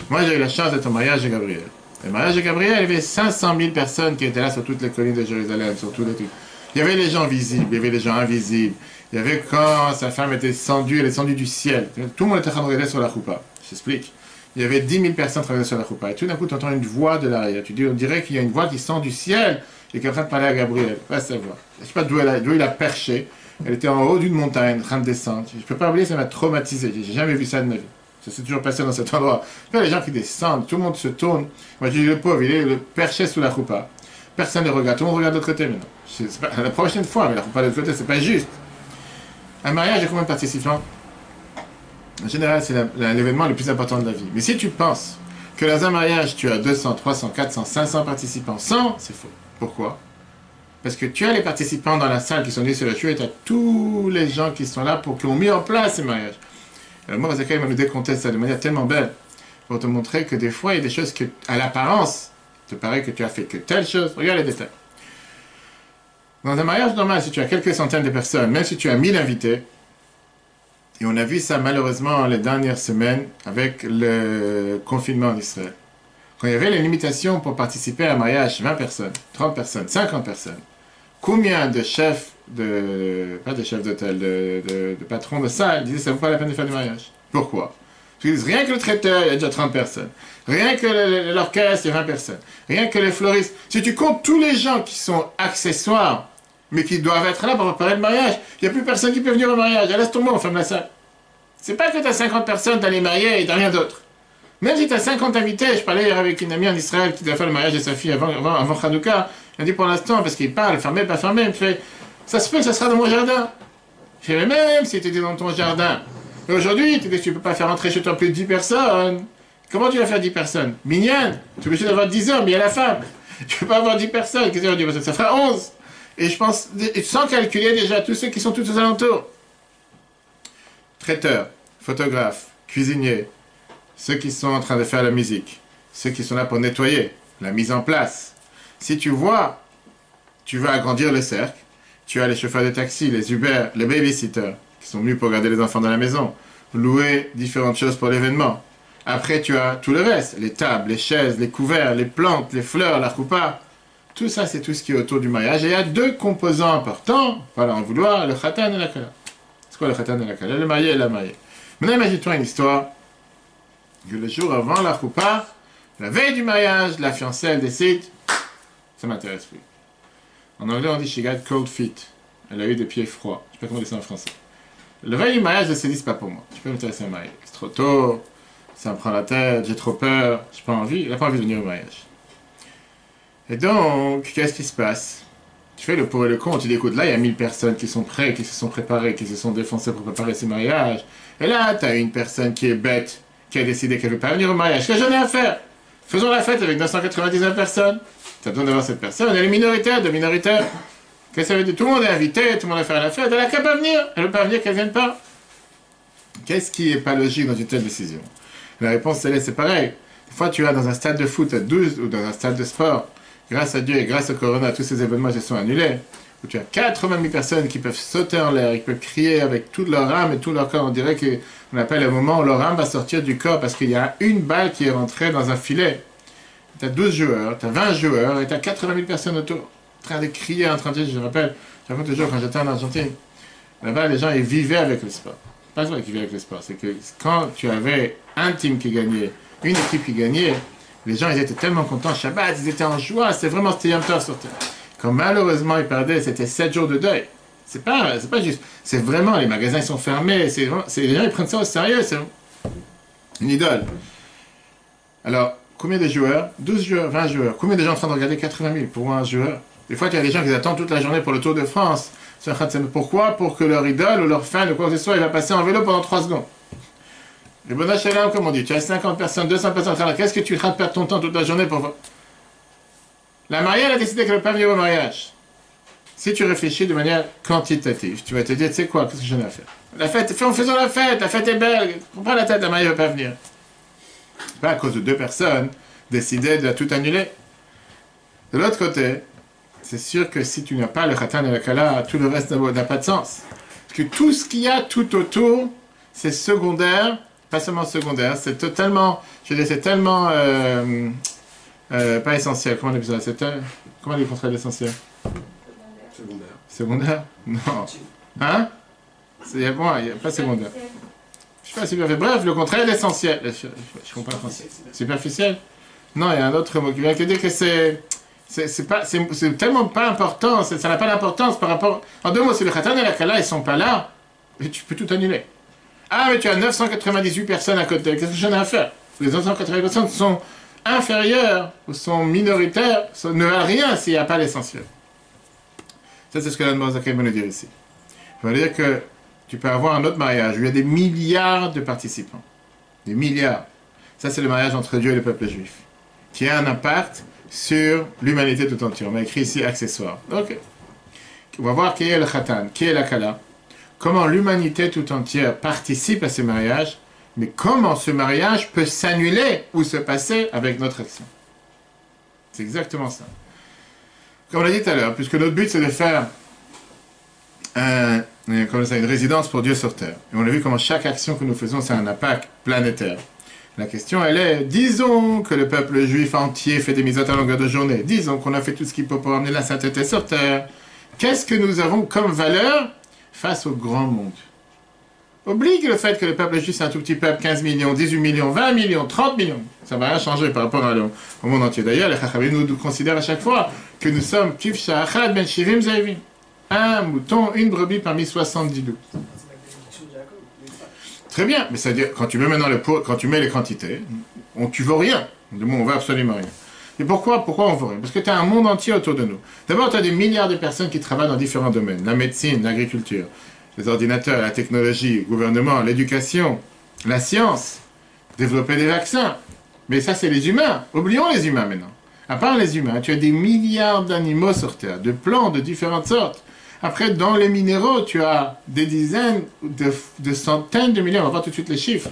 Moi, j'ai eu la chance d'être au mariage de Gabriel. Le mariage de Gabriel, il y avait 500 000 personnes qui étaient là sur toutes les collines de Jérusalem, sur tous les trucs. Il y avait les gens visibles, il y avait les gens invisibles. Il y avait quand sa femme était descendue, elle est descendue du ciel. Tout le monde était en train de regarder sur la choupa. Je t'explique. Il y avait 10 000 personnes travaillant sur la choupa. Et tout d'un coup, tu entends une voix de l'arrière. Tu dis, on dirait qu'il y a une voix qui sort du ciel. et qui est en train de parler à Gabriel. Va savoir. Je ne sais pas d'où il a perché. Elle était en haut d'une montagne, en train de descendre. Je ne peux pas oublier, ça m'a traumatisé. J'ai jamais vu ça de ma vie. Ça s'est toujours passé dans cet endroit. Là, les gens qui descendent, tout le monde se tourne. Moi, je dis, le pauvre, il est le perché sous la choupa. Personne ne regarde. Tout le monde regarde de l'autre côté maintenant. Pas, la prochaine fois, mais la choupa de l'autre côté, c'est pas juste. Un mariage, il y a combien de participants? En général, c'est l'événement le plus important de la vie. Mais si tu penses que dans un mariage, tu as 200, 300, 400, 500 participants, 100, c'est faux. Pourquoi? Parce que tu as les participants dans la salle qui sont venus sur le show et tu as tous les gens qui sont là qui ont mis en place ces mariages. Moi, Zachary m'a nous décompté ça de manière tellement belle pour te montrer que des fois, il y a des choses que, à l'apparence, te paraît que tu as fait que telle chose. Regarde les détails. Dans un mariage normal, si tu as quelques centaines de personnes, même si tu as 1000 invités, et on a vu ça malheureusement les dernières semaines avec le confinement en Israël. Quand il y avait les limitations pour participer à un mariage, 20 personnes, 30 personnes, 50 personnes, combien de chefs pas de chefs d'hôtel, de patrons de salle disaient que ça ne vaut pas la peine de faire du mariage. Pourquoi? Parce qu'ils disent rien que le traiteur, il y a déjà 30 personnes. Rien que l'orchestre, il y a 20 personnes. Rien que les fleuristes. Si tu comptes tous les gens qui sont accessoires, mais qui doivent être là pour préparer le mariage, il n'y a plus personne qui peut venir au mariage. Laisse tomber, on ferme la salle. C'est pas que tu as 50 personnes, tu as les mariés et tu n'as rien d'autre. Même si tu as 50 invités, je parlais hier avec une amie en Israël qui doit faire le mariage de sa fille avant Hanouka, elle dit pour l'instant, parce qu'il parle, fermé, pas fermé, il me fait, ça se peut que ça sera dans mon jardin. Je fais, même si tu étais dans ton jardin. Et aujourd'hui, tu ne peux pas faire entrer chez toi plus de 10 personnes. Comment tu vas faire 10 personnes? Mignonne, tu es obligé d'avoir 10 hommes, il y a la femme. Tu ne peux pas avoir 10 personnes, qu'est-ce que tu vas dire? Ça fera 11. Et je pense, sans calculer déjà tous ceux qui sont tous aux alentours. Traiteurs, photographes, cuisiniers, ceux qui sont en train de faire la musique, ceux qui sont là pour nettoyer, la mise en place. Si tu vois, tu veux agrandir le cercle, tu as les chauffeurs de taxi, les Uber, les babysitters, qui sont venus pour garder les enfants dans la maison, louer différentes choses pour l'événement. Après, tu as tout le reste, les tables, les chaises, les couverts, les plantes, les fleurs, la choupa. Tout ça, c'est tout ce qui est autour du mariage. Et il y a deux composants importants, voilà, en vouloir, le khatan et la kala. C'est quoi le khatan et la kala? Le marié et la mariée. Maintenant, imagine-toi une histoire que le jour avant la choupa, la veille du mariage, la fiancée, elle décide, ça m'intéresse plus. En anglais, on dit she got cold feet. Elle a eu des pieds froids. Je ne sais pas comment dire ça en français. Le veille du mariage, elle se dit, c'est pas pour moi. Je peux m'intéresser à un mariage. C'est trop tôt, ça me prend la tête, j'ai trop peur, j'ai pas envie. Elle n'a pas envie de venir au mariage. Et donc, qu'est-ce qui se passe? Tu fais le pour et le contre, tu dis, écoute, là, il y a 1000 personnes qui sont prêtes, qui se sont préparées, qui se sont défoncées pour préparer ces mariages. Et là, tu as une personne qui est bête, qui a décidé qu'elle ne veut pas venir au mariage. Qu'est-ce que j'en ai à faire? Faisons la fête avec 999 personnes. Tu as besoin d'avoir cette personne, elle est minoritaire, de minoritaire. Qu'est-ce que ça veut dire? Tout le monde est invité, tout le monde va faire la fête, elle n'a qu'à pas venir. Elle ne veut pas venir, qu'elle ne vienne pas. Qu'est-ce qui n'est pas logique dans une telle décision? La réponse, c'est pareil. Des fois, tu vas dans un stade de foot à 12 ou dans un stade de sport. Grâce à Dieu et grâce au Corona, tous ces événements se sont annulés. Où tu as 80 000 personnes qui peuvent sauter en l'air, qui peuvent crier avec toute leur âme et tout leur corps. On dirait qu'on appelle le moment où leur âme va sortir du corps parce qu'il y a une balle qui est rentrée dans un filet. Tu as 12 joueurs, tu as 20 joueurs et tu as 80 000 personnes autour. En train de crier, en train de dire, je raconte toujours quand j'étais en Argentine. Là-bas, les gens, ils vivaient avec le sport. Pas vrai qu'ils vivaient avec le sport, c'est que quand tu avais un team qui gagnait, une équipe qui gagnait, les gens, ils étaient tellement contents. Shabbat, ils étaient en joie. C'était vraiment Yom Tov sur terre. Quand malheureusement ils perdaient, c'était 7 jours de deuil. C'est pas juste. C'est vraiment, les magasins ils sont fermés. Les gens ils prennent ça au sérieux. C'est une idole. Alors, combien de joueurs? 12 joueurs, 20 joueurs. Combien de gens en train de regarder 80 000 pour un joueur? Des fois, il y a des gens qui attendent toute la journée pour le Tour de France. Pourquoi? Pour que leur idole ou leur fan ou quoi que ce soit, il va passer en vélo pendant 3 secondes. Les bonnes HLM, comme on dit, tu as 50 personnes, 200 personnes, qu'est-ce que tu es en train de perdre ton temps toute la journée pour voir? La mariée, elle a décidé qu'elle ne veut pas venir au mariage. Si tu réfléchis de manière quantitative, tu vas te dire, tu sais quoi, qu'est-ce que j'en ai à faire? La fête, faisons la fête est belle, prends la tête, la mariée ne veut pas venir. Pas à cause de 2 personnes, décider de tout annuler. De l'autre côté, c'est sûr que si tu n'as pas le khatan et la kala, tout le reste n'a pas de sens. Parce que tout ce qu'il y a tout autour, c'est secondaire, pas seulement secondaire, c'est totalement, je veux dire, c'est tellement, pas essentiel, comment on appelle ça? Comment on dit le contraire d'essentiel? Secondaire. Secondaire? Non. Hein? Il y a pas secondaire. Je sais pas si bien fait. Bref, le contraire d'essentiel. Je comprends pas le français. Superficiel? Non, il y a un autre mot qui vient qui dit que c'est C'est tellement pas important, ça n'a pas d'importance par rapport... En deux mots, si le Khatan et la Kala, ils sont pas là, tu peux tout annuler. Ah, mais tu as 998 personnes à côté, qu'est-ce que j'en ai à faire? Les 998 personnes sont inférieures, ou sont minoritaires, ne valent rien s'il n'y a pas l'essentiel. Ça, c'est ce que l'Anne Zakai veut nous dire ici. Ça veut dire que tu peux avoir un autre mariage où il y a des milliards de participants. Des milliards. Ça, c'est le mariage entre Dieu et le peuple juif. Qui a un impact sur l'humanité tout entière. On a écrit ici accessoire. Ok. On va voir qui est le Khatan, qui est la Kala. Comment l'humanité tout entière participe à ce mariage, mais comment ce mariage peut s'annuler ou se passer avec notre action. C'est exactement ça. Comme on l'a dit tout à l'heure, puisque notre but c'est de faire une résidence pour Dieu sur terre. Et on a vu comment chaque action que nous faisons, c'est un impact planétaire. La question, elle est, disons que le peuple juif entier fait des mitzvot à longueur de journée. Disons qu'on a fait tout ce qu'il peut pour amener la sainteté sur terre. Qu'est-ce que nous avons comme valeur face au grand monde? Oublie le fait que le peuple juif, c'est un tout petit peuple, 15 millions, 18 millions, 20 millions, 30 millions. Ça ne va rien changer par rapport au monde entier. D'ailleurs, les Chachamim nous considèrent à chaque fois que nous sommes Kif Sha'achad Ben Shivim Zaivim. Un mouton, une brebis parmi 70 loups. Très bien, mais c'est-à-dire, quand tu mets maintenant quand tu mets les quantités, tu ne vaux rien. Du moins, on ne voit absolument rien. Et pourquoi on ne vaut rien? Parce que tu as un monde entier autour de nous. D'abord, tu as des milliards de personnes qui travaillent dans différents domaines. La médecine, l'agriculture, les ordinateurs, la technologie, le gouvernement, l'éducation, la science, développer des vaccins. Mais ça, c'est les humains. Oublions les humains maintenant. À part les humains, tu as des milliards d'animaux sur Terre, de plantes de différentes sortes. Après, dans les minéraux, tu as des dizaines de centaines de millions. On va voir tout de suite les chiffres.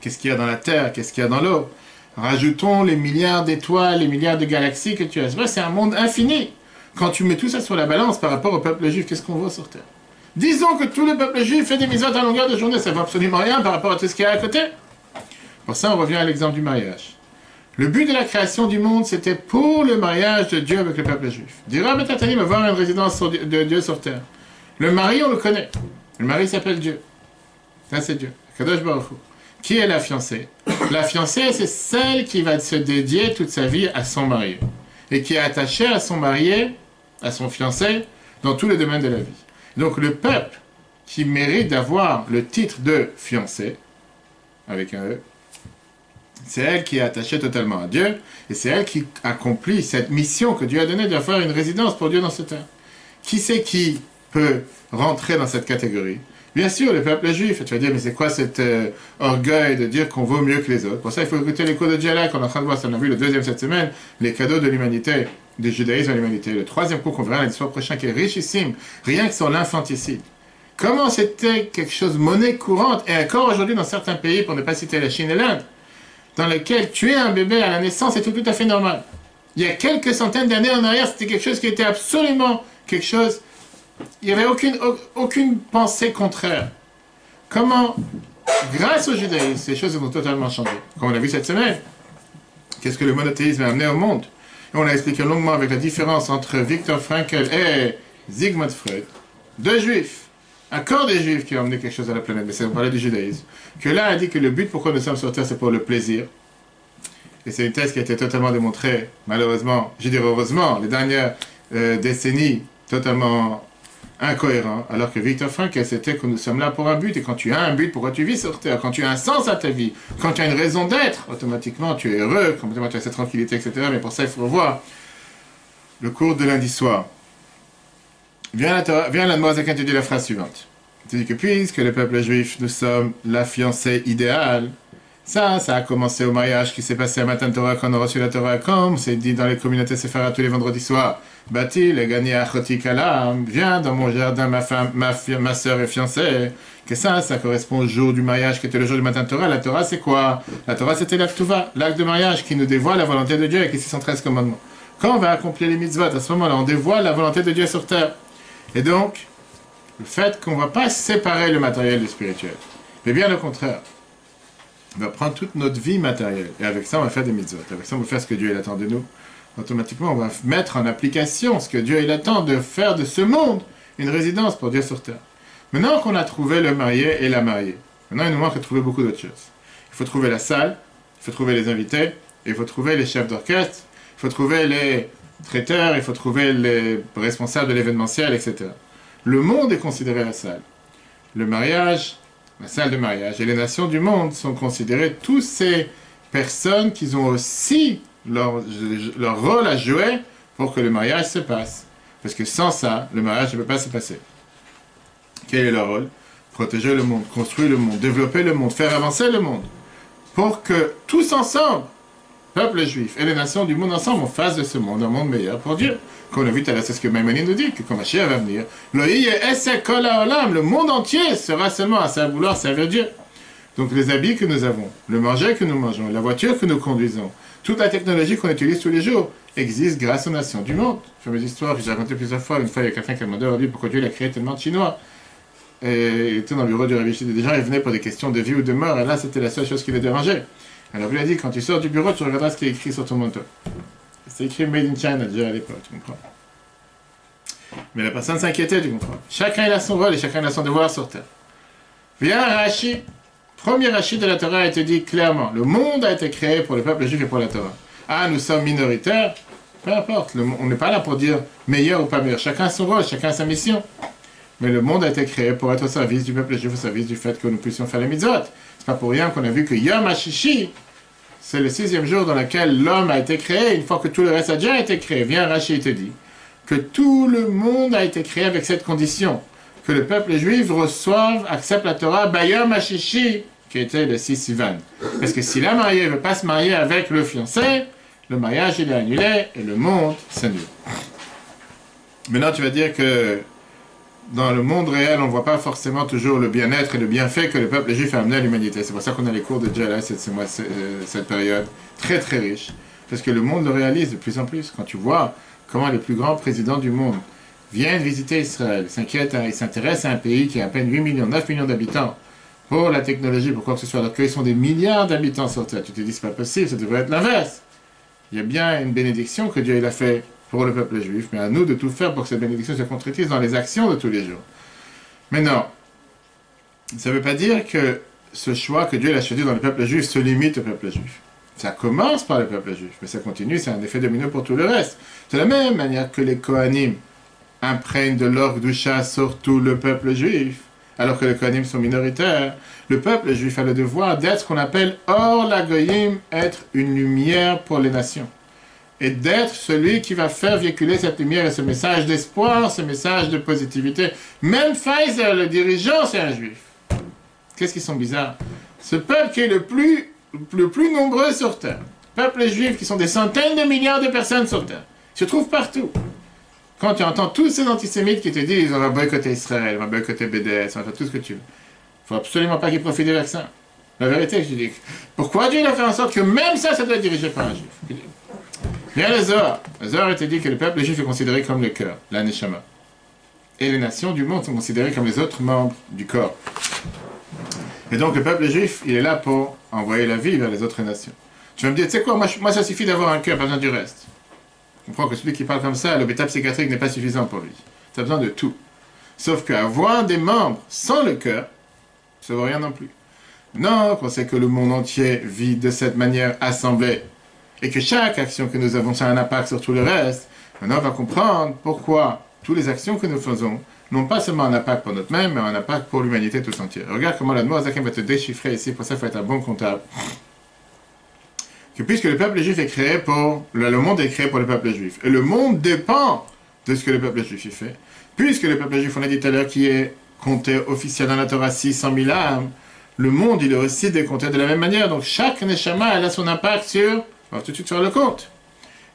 Qu'est-ce qu'il y a dans la Terre? Qu'est-ce qu'il y a dans l'eau? Rajoutons les milliards d'étoiles, les milliards de galaxies que tu as. C'est un monde infini. Quand tu mets tout ça sur la balance par rapport au peuple juif, qu'est-ce qu'on voit sur Terre? Disons que tout le peuple juif fait des mitzvot à longueur de journée. Ça ne vaut absolument rien par rapport à tout ce qu'il y a à côté. Pour ça, on revient à l'exemple du mariage. Le but de la création du monde, c'était pour le mariage de Dieu avec le peuple juif. Dira Betatani va voir une résidence de Dieu sur terre. Le mari, on le connaît. Le mari s'appelle Dieu. Ça, c'est Dieu. Kadosh Baruch Hu. Qui est la fiancée? La fiancée, c'est celle qui va se dédier toute sa vie à son marié. Et qui est attachée à son marié, à son fiancé, dans tous les domaines de la vie. Donc, le peuple qui mérite d'avoir le titre de fiancé, avec un E, c'est elle qui est attachée totalement à Dieu, et c'est elle qui accomplit cette mission que Dieu a donnée de faire une résidence pour Dieu dans cette terre. Qui c'est qui peut rentrer dans cette catégorie? Bien sûr, le peuple juif. Tu vas dire, mais c'est quoi cet orgueil de dire qu'on vaut mieux que les autres? Pour ça, il faut écouter les cours de dialogue qu'on est en train de voir, ça on a vu le deuxième cette semaine, les cadeaux de l'humanité, du judaïsme à l'humanité. Le troisième cours qu'on verra lundi soir prochain, qui est richissime, rien que sur l'infanticide. Comment c'était quelque chose de monnaie courante, et encore aujourd'hui dans certains pays, pour ne pas citer la Chine et l'Inde, dans lequel tuer un bébé à la naissance est tout à fait normal. Il y a quelques centaines d'années en arrière, c'était quelque chose qui était absolument quelque chose... Il n'y avait aucune pensée contraire. Comment, grâce au judaïsme, ces choses ont totalement changé. Comme on a vu cette semaine, qu'est-ce que le monothéisme a amené au monde? Et on a expliqué longuement avec la différence entre Viktor Frankl et Sigmund Freud, deux juifs. Encore des juifs qui ont amené quelque chose à la planète, mais c'est on parlait du judaïsme. Que là a dit que le but pourquoi nous sommes sur Terre, c'est pour le plaisir. Et c'est une thèse qui a été totalement démontrée, malheureusement, je dirais heureusement, les dernières décennies, totalement incohérent. Alors que Viktor Frankl, c'était que nous sommes là pour un but. Et quand tu as un but, pourquoi tu vis sur Terre? Quand tu as un sens à ta vie, quand tu as une raison d'être, automatiquement tu es heureux, automatiquement tu as cette tranquillité, etc. Mais pour ça, il faut revoir le cours de lundi soir. Viens la Moazakin te dit la phrase suivante. Tu dis que puisque le peuple juif, nous sommes la fiancée idéale, ça a commencé au mariage qui s'est passé à Matan Torah quand on a reçu la Torah, comme c'est dit dans les communautés séfarades tous les vendredis soirs. Bâti, le gagné à Choti Kalam, viens dans mon jardin, ma sœur est fiancée. Que ça correspond au jour du mariage qui était le jour du Matan Torah. La Torah, c'est quoi? La Torah, c'était l'acte Tuva, l'acte de mariage qui nous dévoile la volonté de Dieu et qui 613 commandements. Quand on va accomplir les mitzvot, à ce moment-là, on dévoile la volonté de Dieu sur terre. Et donc, le fait qu'on ne va pas séparer le matériel du spirituel, mais bien au contraire, on va prendre toute notre vie matérielle, et avec ça, on va faire des mitzvot. Avec ça, on va faire ce que Dieu attend de nous. Automatiquement, on va mettre en application ce que Dieu attend de faire de ce monde une résidence pour Dieu sur terre. Maintenant qu'on a trouvé le marié et la mariée, maintenant il nous manque de trouver beaucoup d'autres choses. Il faut trouver la salle, il faut trouver les invités, et il faut trouver les chefs d'orchestre, il faut trouver les traiteurs, il faut trouver les responsables de l'événementiel, etc. Le monde est considéré la salle. Le mariage, la salle de mariage et les nations du monde sont considérées tous ces personnes qui ont aussi leur rôle à jouer pour que le mariage se passe. Parce que sans ça, le mariage ne peut pas se passer. Quel est leur rôle? Protéger le monde, construire le monde, développer le monde, faire avancer le monde. Pour que tous ensemble, peuple juif et les nations du monde ensemble, on fasse de ce monde un monde meilleur pour Dieu. Comme on a vu tout à l'heure, c'est ce que Maïmonide nous dit, que quand Mashiach va venir, le monde entier sera seulement à vouloir servir Dieu. Donc les habits que nous avons, le manger que nous mangeons, la voiture que nous conduisons, toute la technologie qu'on utilise tous les jours existe grâce aux nations du monde. Fameuse histoire que j'ai racontée plusieurs fois. Une fois, il y a quelqu'un qui a demandé à lui pourquoi Dieu a créé tellement de Chinois. Et il était dans le bureau du Rabbi Shidi. Des gens, ils venaient pour des questions de vie ou de mort, et là, c'était la seule chose qui les dérangeait. Alors, il a dit, quand tu sors du bureau, tu regarderas ce qui est écrit sur ton manteau. C'est écrit Made in China, déjà à l'époque, tu comprends. Mais la personne s'inquiétait, tu comprends. Chacun a son rôle et chacun a son devoir sur terre. Viens, Rashi. Premier Rashi de la Torah a été dit clairement. Le monde a été créé pour le peuple juif et pour la Torah. Ah, nous sommes minoritaires. Peu importe. On n'est pas là pour dire meilleur ou pas meilleur. Chacun a son rôle, chacun a sa mission. Mais le monde a été créé pour être au service du peuple juif, au service du fait que nous puissions faire les mitzvot. C'est pas pour rien qu'on a vu que Yom HaShishi, c'est le 6e jour dans lequel l'homme a été créé, une fois que tout le reste a déjà été créé. Viens, Rashi te dit que tout le monde a été créé avec cette condition, que le peuple juif reçoive, accepte la Torah, Bayom HaShishi, qui était le 6 Sivan. Parce que si la mariée ne veut pas se marier avec le fiancé, le mariage il est annulé et le monde s'annule. Maintenant tu vas dire que dans le monde réel, on ne voit pas forcément toujours le bien-être et le bienfait que le peuple juif a amené à l'humanité. C'est pour ça qu'on a les cours de Jala cette période, très très riche. Parce que le monde le réalise de plus en plus. Quand tu vois comment les plus grands présidents du monde viennent visiter Israël, ils s'intéressent à un pays qui a à peine 8 millions, 9 millions d'habitants, pour la technologie, pour quoi que ce soit, alors qu'ils sont des milliards d'habitants sur Terre. Tu te dis, c'est pas possible, ça devrait être l'inverse. Il y a bien une bénédiction que Dieu il a fait pour le peuple juif, mais à nous de tout faire pour que cette bénédiction se concrétise dans les actions de tous les jours. Mais non, ça ne veut pas dire que ce choix que Dieu a choisi dans le peuple juif se limite au peuple juif. Ça commence par le peuple juif, mais ça continue, c'est un effet domino pour tout le reste. De la même manière que les Kohanim imprègnent de l'orgue doucha sur tout le peuple juif, alors que les Kohanim sont minoritaires, le peuple juif a le devoir d'être ce qu'on appelle Or la Goyim, être une lumière pour les nations. Et d'être celui qui va faire véhiculer cette lumière et ce message d'espoir, ce message de positivité. Même Pfizer, le dirigeant, c'est un juif. Qu'est-ce qu'ils sont bizarres? Ce peuple qui est le plus nombreux sur Terre, peuple juif qui sont des centaines de milliards de personnes sur Terre, se trouvent partout. Quand tu entends tous ces antisémites qui te disent on va boycotter Israël, on va boycotter BDS, on va faire tout ce que tu veux. Il ne faut absolument pas qu'ils profitent des vaccins. La vérité, je dis, pourquoi Dieu a fait en sorte que même ça doit être dirigé par un juif? Bien le Zohar. Le Zohar était dit que le peuple juif est considéré comme le cœur, la neshama. Et les nations du monde sont considérées comme les autres membres du corps. Et donc le peuple juif, il est là pour envoyer la vie vers les autres nations. Tu vas me dire, tu sais quoi, moi ça suffit d'avoir un cœur, pas besoin du reste. Je comprends que celui qui parle comme ça, l'hôpital psychiatrique n'est pas suffisant pour lui. Tu as besoin de tout. Sauf qu'avoir des membres sans le cœur, ça ne vaut rien non plus. Non, on sait que le monde entier vit de cette manière assemblée, et que chaque action que nous avons, ça a un impact sur tout le reste. Maintenant, on va comprendre pourquoi toutes les actions que nous faisons n'ont pas seulement un impact pour notre-même, mais un impact pour l'humanité tout entière. Regarde comment la Noazakim va te déchiffrer ici, pour ça il faut être un bon comptable. Que puisque le peuple juif est créé pour... Le monde est créé pour le peuple juif. Et le monde dépend de ce que le peuple juif y fait. Puisque le peuple juif, on a dit tout à l'heure, qui est compté officiel dans la Torah 600 000 âmes, le monde, il est aussi décompté de la même manière. Donc chaque neshama, elle a son impact sur... On va tout de suite faire le compte.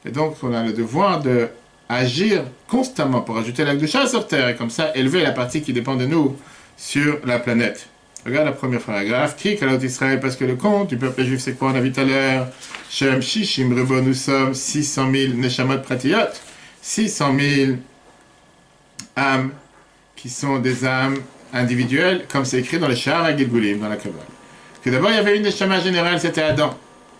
Et donc, on a le devoir d'agir constamment pour ajouter la Kedusha sur Terre, et comme ça, élever la partie qui dépend de nous sur la planète. Regarde la première paragraphe. Qui Kalot Israël, parce que le compte du peuple juif, c'est quoi? On a vu tout à l'heure. Shem Shishim Rebo, nous sommes 600 000 Neshamot Pratiyot. 600 000 âmes qui sont des âmes individuelles, comme c'est écrit dans le Sha'ar HaGilgulim, dans la Kabbalah. Que d'abord, il y avait une Neshama générale, c'était Adam,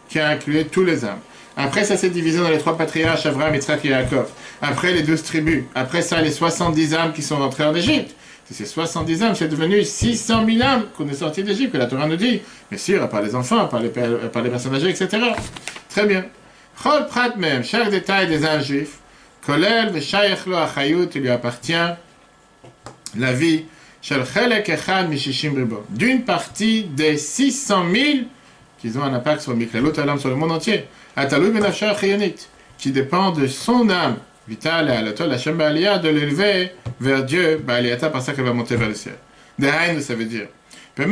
qui a inclus tous les âmes. Après, ça s'est divisé dans les 3 patriarches, Avraham, Yitzhak et Yaakov. Après, les 12 tribus. Après ça, les 70 âmes qui sont rentrées en Égypte. Ces 70 âmes, c'est devenu 600 000 âmes qu'on est sortis d'Égypte, que la Torah nous dit. Bien sûr, par les enfants, par les personnes âgées, etc. Très bien. Chol prat même, chaque détail des âmes juifs, kolel v'shayach lo achayut, il lui appartient la vie, shel chelek echad mishishim ribo, d'une partie des 600 000 qui ont un impact sur le miklalot alam, sur le monde entier, atalou benafsha achayonit, qui dépend de son âme vitale et alatol Hashem ba'aliyah, de l'élever vers Dieu, ba'aliyata, par ça qu'elle va monter vers le ciel. Dehaïn, ça veut dire, quand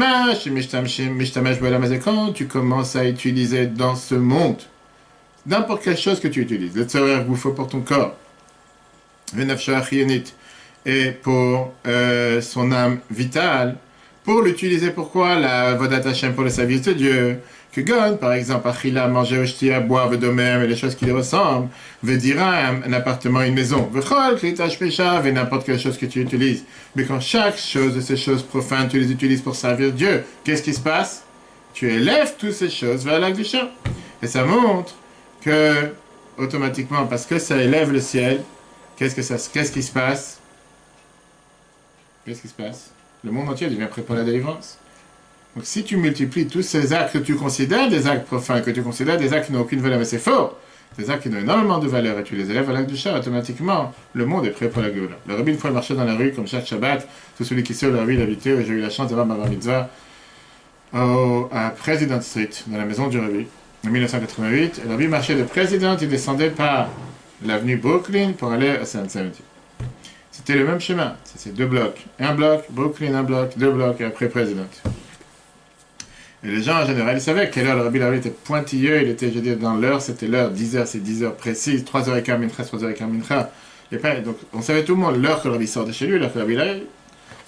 tu commences à utiliser dans ce monde n'importe quelle chose que tu utilises, le tzorer gouffo pour ton corps, le nafsha achayonit, et pour son âme vitale, pour l'utiliser pourquoi la vodat Hashem pour le service de Dieu, que gon, par exemple, achila, manger, shtia, boire, vedomem, et les choses qui lui ressemblent, vedira, un appartement, une maison, vechol, klitash pesha, et n'importe quelle chose que tu utilises. Mais quand chaque chose de ces choses profanes, tu les utilises pour servir Dieu, qu'est-ce qui se passe? Tu élèves toutes ces choses vers l'Akdusha. Et ça montre que, automatiquement, parce que ça élève le ciel, qu'est-ce qui se passe? Qu'est-ce qui se passe? Le monde entier devient prêt pour la délivrance. Donc si tu multiplies tous ces actes que tu considères des actes profanes, que tu considères des actes qui n'ont aucune valeur, mais c'est faux, des actes qui ont énormément de valeur, et tu les élèves à l'acte du Shah, automatiquement, le monde est prêt pour la Géoula. Le rabbi, une fois, il marchait dans la rue, comme chaque Shabbat, tout celui qui sait où le rabbi l'habitait, et j'ai eu la chance d'avoir ma bar mitzvah à President Street, dans la maison du rabbi, en 1988. Et le rabbi marchait de President, il descendait par l'avenue Brooklyn pour aller à San Clemente. C'était le même chemin, c'est deux blocs. Un bloc, Brooklyn, un bloc, deux blocs, et après President. Et les gens, en général, ils savaient quelle heure le rabbi était pointilleux, il était, je veux dire, dans l'heure, c'était l'heure, 10h, c'est 10h précise, 3h15 mincha, 3h15 mincha. Et puis, donc, on savait tout le monde l'heure que le rabbi sort de chez lui, l'heure que le rabbi arrive.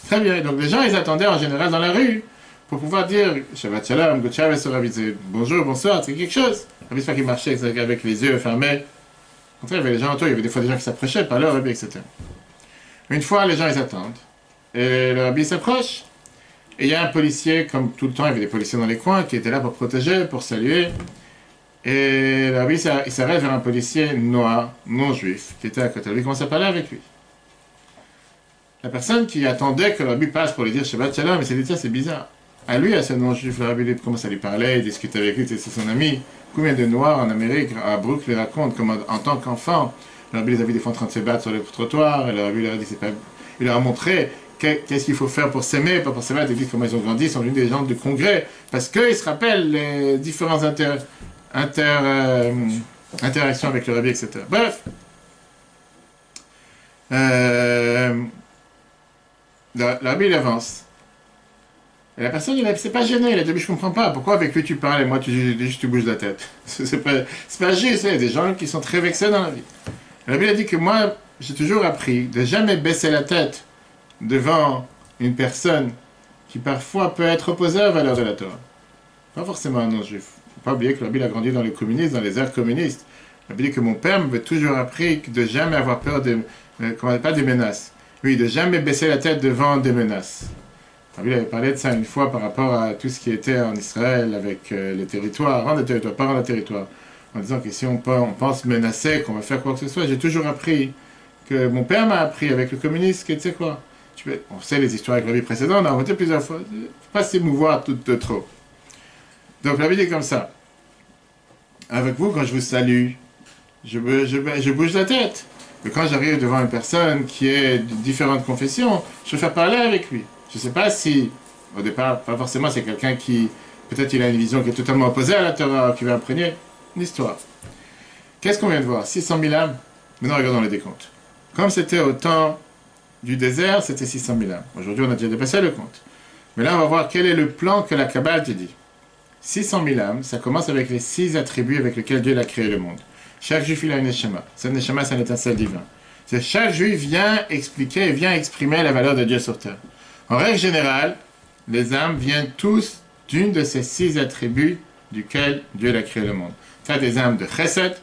Très bien, donc les gens, ils attendaient en général dans la rue pour pouvoir dire Shabbat Shalom, Good Shabbos, le rabbi disait bonjour, bonsoir, c'est quelque chose. Le rabbi, c'est pas qu'il marchait avec les yeux fermés. En fait, il y avait les gens autour, il y avait des fois des gens qui s'approchaient par leur rabbi, etc. Une fois, les gens, ils attendent. Et le rabbi s'approche. Et il y a un policier, comme tout le temps, il y avait des policiers dans les coins, qui étaient là pour protéger, pour saluer. Et le rabbi, il s'arrête vers un policier noir, non-juif, qui était à côté de lui, il commence à parler avec lui. La personne qui attendait que le rabbi passe pour lui dire Shabbat Shalom, il s'est dit, tiens, c'est bizarre. À lui, à ce non-juif, le rabbi commence à lui parler, il discute avec lui, c'est son ami. Combien de noirs en Amérique, à Brooklyn, racontent comment, en tant qu'enfant, le rabbi les a vus des fois en train de se battre sur le trottoir, et le rabbi leur a dit, il leur a montré qu'est-ce qu'il faut faire pour s'aimer, pas pour s'aimer, ils disent comment ils ont grandi, ils sont venus des gens du congrès, parce qu'ils se rappellent les différentes interactions avec le rabbi, etc. Bref. Le rabbi, il avance. Et la personne, il s'est pas gêné, il a dit, mais je comprends pas, pourquoi avec lui tu parles et moi tu bouges la tête? C'est pas juste, il y a des gens qui sont très vexés dans la vie. Le rabbi a dit que moi, j'ai toujours appris de jamais baisser la tête devant une personne qui parfois peut être opposée aux valeurs de la Torah. Pas forcément un non-juif. Il ne faut pas oublier que le rabbi a grandi dans le communisme, dans les airs communistes. Le rabbi dit que mon père m'avait toujours appris de jamais avoir peur pas des menaces. Oui, de jamais baisser la tête devant des menaces. Le rabbi avait parlé de ça une fois par rapport à tout ce qui était en Israël avec les territoires, rendre les territoires, pas rendre les territoires. En disant que si on pense menacer, qu'on va faire quoi que ce soit, j'ai toujours appris, que mon père m'a appris avec le communisme, que tu sais quoi, on sait les histoires avec la vie précédente, on a inventé plusieurs fois. Il ne faut pas s'émouvoir tout de trop. Donc la vie dit comme ça. Avec vous, quand je vous salue, je bouge la tête. Mais quand j'arrive devant une personne qui est de différentes confessions, je préfère parler avec lui. Je ne sais pas si, au départ, pas forcément, c'est quelqu'un qui, peut-être il a une vision qui est totalement opposée à la Torah, qui va imprégner une histoire. Qu'est-ce qu'on vient de voir? 600 000 âmes. Maintenant, regardons les décomptes. Comme c'était au temps du désert, c'était 600 000 âmes. Aujourd'hui, on a déjà dépassé le compte. Mais là, on va voir quel est le plan que la Kabbale te dit. 600 000 âmes, ça commence avec les 6 attributs avec lesquels Dieu a créé le monde. Chaque juif, il a une neshama. Cette neshama, c'est un étincelle divin. C'est chaque juif vient expliquer et vient exprimer la valeur de Dieu sur terre. En règle générale, les âmes viennent tous d'une de ces 6 attributs duquel Dieu a créé le monde. Tu as des âmes de chesed,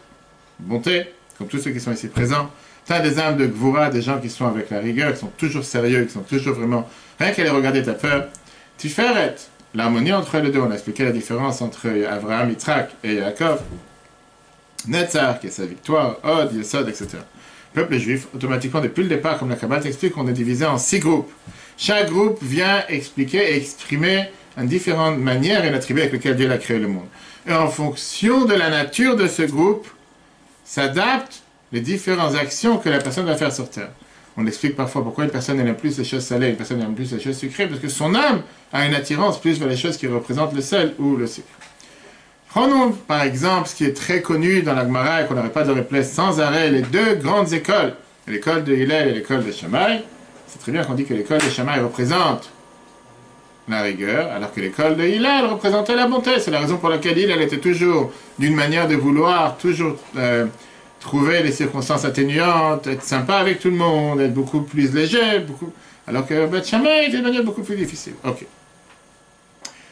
bonté, comme tous ceux qui sont ici présents. Tu as des âmes de gvura, des gens qui sont avec la rigueur, qui sont toujours sérieux, qui sont toujours vraiment... Rien qu'à les regarder, ta peur. Tiferet, l'harmonie entre les deux. On a expliqué la différence entre Abraham, Yitzhak et Yaakov. Netzar, qui est sa victoire, Od, Yesod, etc. Le peuple juif, automatiquement, depuis le départ, comme la Kabbale t'explique, on est divisé en 6 groupes. Chaque groupe vient expliquer et exprimer une différente manière et l'attribut avec lequel Dieu a créé le monde. Et en fonction de la nature de ce groupe, s'adaptent les différentes actions que la personne va faire sur terre. On explique parfois pourquoi une personne aime plus les choses salées, une personne aime plus les choses sucrées, parce que son âme a une attirance plus vers les choses qui représentent le sel ou le sucre. Prenons par exemple ce qui est très connu dans la Gemara et qu'on n'arrête pas de rappeler sans arrêt, les deux grandes écoles, l'école de Hillel et l'école de Shammai. C'est très bien qu'on dit que l'école de Shammai représente la rigueur, alors que l'école de Hillel représentait la bonté. C'est la raison pour laquelle Hillel était toujours d'une manière de vouloir, toujours trouver les circonstances atténuantes, être sympa avec tout le monde, être beaucoup plus léger, alors que Beth Shammai était d'une manière beaucoup plus difficile. Ok.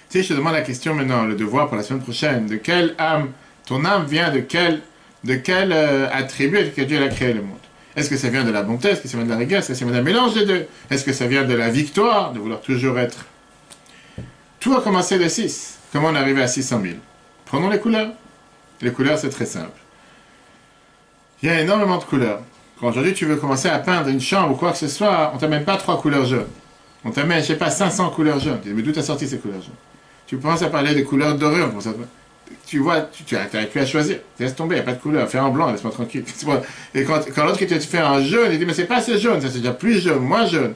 Si je te demande la question maintenant, le devoir pour la semaine prochaine, de quelle âme, ton âme vient de quel attribut que Dieu a créé le monde? Est-ce que ça vient de la bonté? Est-ce que ça vient de la rigueur? Est-ce que ça vient d'un mélange des deux? Est-ce que ça vient de la victoire, de vouloir toujours être? Tout a commencé de 6. Comment on est arrivé à 600 000? Prenons les couleurs. Les couleurs, c'est très simple. Il y a énormément de couleurs. Quand aujourd'hui tu veux commencer à peindre une chambre ou quoi que ce soit, on ne t'amène pas 3 couleurs jaunes. On t'amène, je sais pas, 500 couleurs jaunes. Tu dis, mais d'où t'as sorti ces couleurs jaunes? Tu commences à parler des couleurs dorées. Tu vois, tu n'arrives plus à choisir. Laisse tomber, il n'y a pas de couleur. Fais en blanc, laisse-moi tranquille. Et quand l'autre qui te fait en jaune, il dit, mais c'est pas assez jaune, ça c'est déjà plus jaune, moins jaune.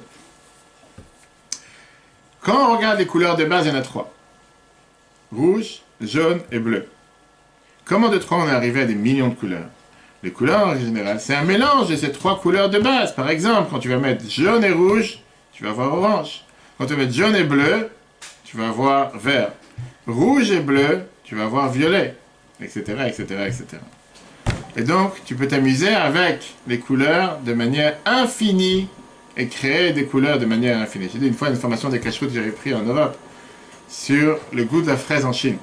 Quand on regarde les couleurs de base, il y en a 3. Rouge, jaune et bleu. Comment de 3 on est arrivé à des millions de couleurs? Les couleurs, en général, c'est un mélange de ces 3 couleurs de base. Par exemple, quand tu vas mettre jaune et rouge, tu vas avoir orange. Quand tu vas mettre jaune et bleu, tu vas avoir vert. Rouge et bleu, tu vas avoir violet, etc., etc., etc. Et donc, tu peux t'amuser avec les couleurs de manière infinie et créer des couleurs de manière infinie. J'ai dit une fois une formation des cacheroutes que j'avais pris en Europe sur le goût de la fraise en Chine.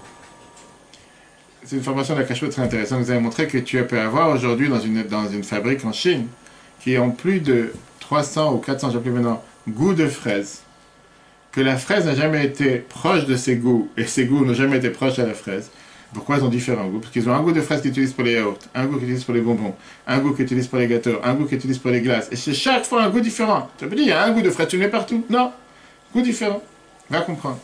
C'est une formation de la cacheroute très intéressante. Vous avez montré que tu peux avoir aujourd'hui dans une fabrique en Chine qui ont plus de 300 ou 400, je ne sais plus maintenant, goûts de fraise. Que la fraise n'a jamais été proche de ses goûts et ses goûts n'ont jamais été proches à la fraise. Pourquoi ils ont différents goûts? Parce qu'ils ont un goût de fraise qu'ils utilisent pour les yaourts, un goût qu'ils utilisent pour les bonbons, un goût qu'ils utilisent pour les gâteaux, un goût qu'ils utilisent pour les glaces. Et c'est chaque fois un goût différent. Tu peux dire, il y a un goût de fraise, tu le mets partout. Non, goût différent. Va comprendre.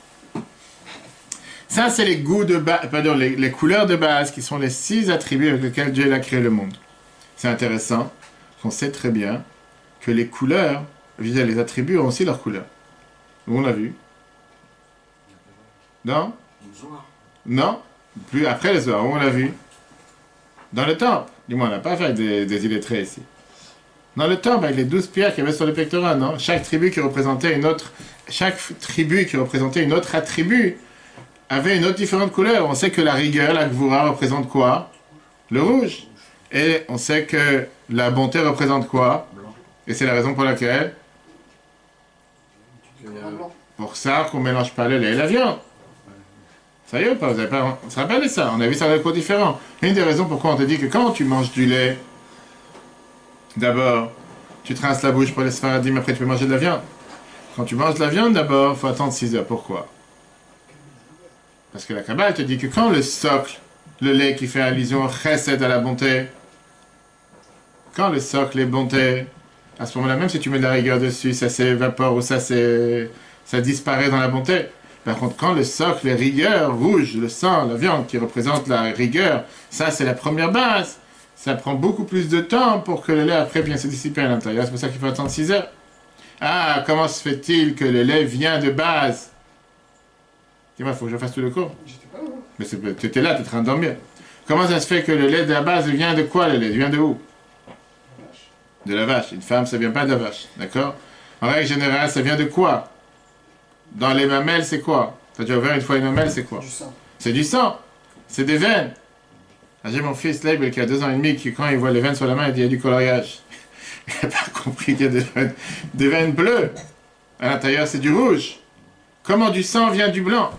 Ça, c'est les goûts de base, pardon, les couleurs de base qui sont les 6 attributs avec lesquels Dieu a créé le monde. C'est intéressant qu'on sait très bien que les couleurs, je veux dire, les attributs ont aussi leurs couleurs. On l'a vu. Non? Non? Plus après les Zohar, on l'a vu. Dans le temple. Dis-moi, on n'a pas fait des illettrés ici. Dans le temple, avec les 12 pierres qu'il y avait sur le pectoral, non? Chaque tribu qui représentait une autre attribut avait une autre différente couleur. On sait que la rigueur, la gvoura, représente quoi? Le rouge. Et on sait que la bonté représente quoi? Et c'est la raison pour laquelle? Pour ça qu'on ne mélange pas le lait et la viande. Ça y est ou pas? Vous avez pas... On se rappelle de ça? On a vu ça avec cours différents. Une des raisons pourquoi on te dit que quand tu manges du lait, d'abord, tu te rinces la bouche pour les sfaradim, après tu peux manger de la viande. Quand tu manges de la viande, d'abord, il faut attendre 6 heures. Pourquoi? Parce que la Kabbale te dit que quand le socle, le lait qui fait allusion au chesed à la bonté, quand le socle est bonté, à ce moment-là, même si tu mets de la rigueur dessus, ça s'évapore ou ça disparaît dans la bonté. Par contre, quand le socle est rigueur, rouge, le sang, la viande qui représente la rigueur, ça c'est la première base. Ça prend beaucoup plus de temps pour que le lait après vienne se dissiper à l'intérieur. C'est pour ça qu'il faut attendre 6 heures. Ah, comment se fait-il que le lait vient de base? Dis-moi, il faut que je fasse tout le cours. Mais tu étais là, tu es en train de dormir. Comment ça se fait que le lait de la base vient de quoi, le lait? Il vient de où? De la vache. Une femme, ça vient pas de la vache. D'accord? En règle générale, ça vient de quoi? Dans les mamelles, c'est quoi? Tu as déjà ouvert une fois une mamelle, c'est quoi? Du sang. C'est du sang. C'est des veines. J'ai mon fils, Leibel, qui a 2 ans et demi, qui, quand il voit les veines sur la main, il dit il y a du coloriage. Il n'a pas compris qu'il y a des veines bleues. À l'intérieur, c'est du rouge. Comment du sang vient du blanc?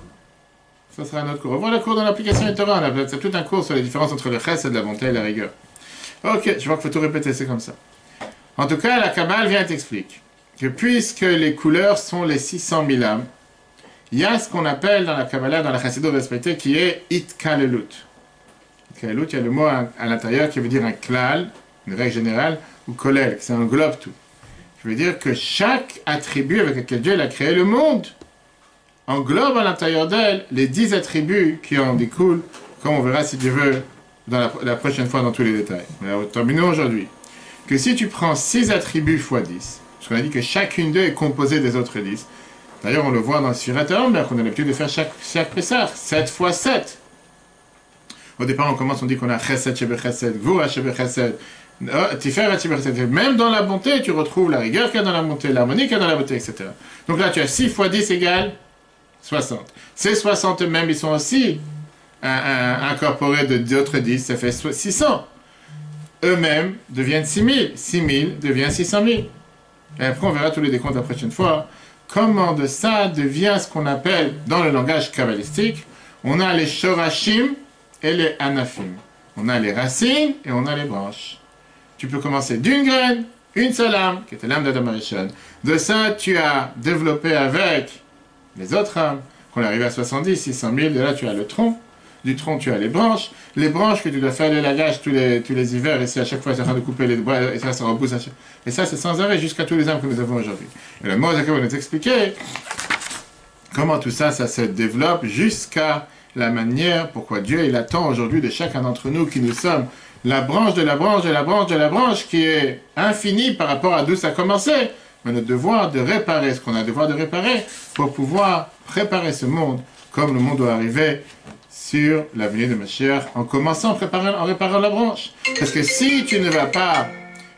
Ça sera un autre cours. On va voir le cours dans l'application du Torah. C'est tout un cours sur les différences entre le chesed, la bonté et la rigueur. Ok, je vois qu'il faut tout répéter, c'est comme ça. En tout cas, la Kabbale vient t'expliquer que puisque les couleurs sont les 600 000 âmes, il y a ce qu'on appelle dans la Kabbalah, dans la Chassidut respectée, qui est Itkalelut. Itkalelut, il y a le mot à l'intérieur qui veut dire un klal, une règle générale, ou kolel, qui englobe tout. Je veux dire que chaque attribut avec lequel Dieu a créé le monde englobe à l'intérieur d'elle les 10 attributs qui en découlent, comme on verra si Dieu veut la prochaine fois dans tous les détails. Mais terminons aujourd'hui. Que si tu prends 6 attributs x 10, parce qu'on a dit que chacune d'eux est composée des autres 10. D'ailleurs, on le voit dans le Sfirat HaOmer, qu'on a l'habitude de faire chaque Pessah, 7 x 7. Au départ, on commence, on dit qu'on a Chesed Shebe Chesed, Gvura Shebe Chesed, Tiferet Shebe Chesed. Même dans la bonté, tu retrouves la rigueur qu'il y a dans la bonté, l'harmonie qu'il y a dans la bonté, etc. Donc là, tu as 6 x 10 égale 60. Ces 60 mêmes, ils sont aussi incorporés d'autres 10, ça fait 600. Eux-mêmes deviennent 6000. 6000 devient 600 000. Et après, on verra tous les décomptes la prochaine fois. Comment de ça devient ce qu'on appelle, dans le langage kabbalistique, on a les shorashim et les anafim. On a les racines et on a les branches. Tu peux commencer d'une graine, une seule âme, qui était l'âme d'Adam Arishon. De ça, tu as développé avec les autres âmes, qu'on est arrivé à 70, 600 000, de là tu as le tronc. Du tronc, tu as les branches que tu dois faire l'élagage tous les hivers, et c'est à chaque fois, c'est en train de couper les bras, et ça repousse. Et ça, c'est sans arrêt jusqu'à tous les âmes que nous avons aujourd'hui. Et le mot Zakher va nous expliquer comment tout ça, ça se développe jusqu'à la manière pourquoi Dieu, il attend aujourd'hui de chacun d'entre nous qui nous sommes la branche de la branche de la branche de la branche qui est infinie par rapport à d'où ça a commencé. Mais notre devoir de réparer ce qu'on a devoir de réparer pour pouvoir préparer ce monde comme le monde doit arriver sur l'avenir de Mashiach, en commençant en réparant la branche. Parce que si tu ne vas pas,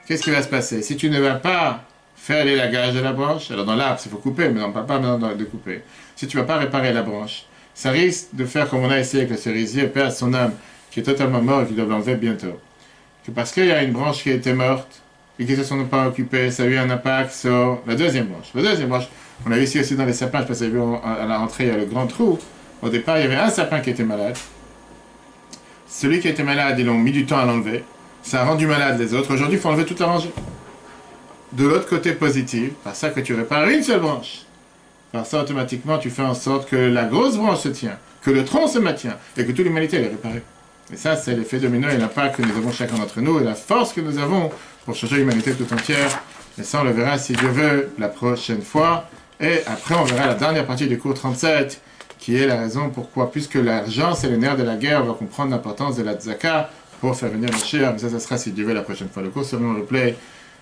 qu'est-ce qui va se passer? Si tu ne vas pas faire l'élagage de la branche, alors dans l'arbre, il faut couper, mais on ne parle pas maintenant de couper. Si tu ne vas pas réparer la branche, ça risque de faire comme on a essayé avec le cerisier, perdre son âme, qui est totalement mort et qui doit l'enlever bientôt. Que parce qu'il y a une branche qui était morte, et qui ne se sont pas occupés, ça a eu un impact sur la deuxième branche. La deuxième branche, on a vu ici aussi dans les sapins, je pense que à la rentrée, il y a le grand trou. Au départ, il y avait un sapin qui était malade. Celui qui était malade, ils ont mis du temps à l'enlever. Ça a rendu malade les autres. Aujourd'hui, il faut enlever toute la rangée. De l'autre côté positif, par ça que tu répares une seule branche. Par ça, automatiquement, tu fais en sorte que la grosse branche se tient, que le tronc se maintient, et que toute l'humanité est réparée. Et ça, c'est l'effet domino et l'impact que nous avons chacun d'entre nous, et la force que nous avons pour changer l'humanité tout entière. Et ça, on le verra, si Dieu veut, la prochaine fois. Et après, on verra la dernière partie du cours 37, qui est la raison pourquoi, puisque l'argent c'est le nerf de la guerre, on va comprendre l'importance de la tzaka pour faire venir Mashiach. Mais ça sera si Dieu veut la prochaine fois. Le cours sera en replay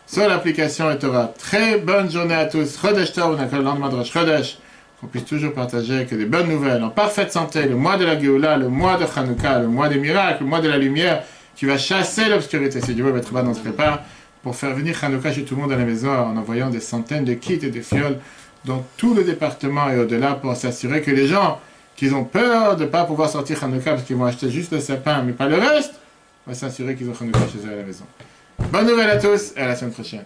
sur l'application et Torah. Très bonne journée à tous. Chodesh Tov, on a le lendemain de Rosh Chodesh. Qu'on puisse toujours partager que des bonnes nouvelles, en parfaite santé, le mois de la Géoula, le mois de Hanouka, le mois des miracles, le mois de la lumière, qui va chasser l'obscurité. Si Dieu veut mettre bas dans ce prépa, pour faire venir Hanouka chez tout le monde à la maison, en envoyant des centaines de kits et de fioles dans tout le département et au-delà pour s'assurer que les gens qui ont peur de ne pas pouvoir sortir Hanouka parce qu'ils vont acheter juste le sapin mais pas le reste, on va s'assurer qu'ils ont Hanouka chez eux à la maison. Bonne nouvelle à tous et à la semaine prochaine.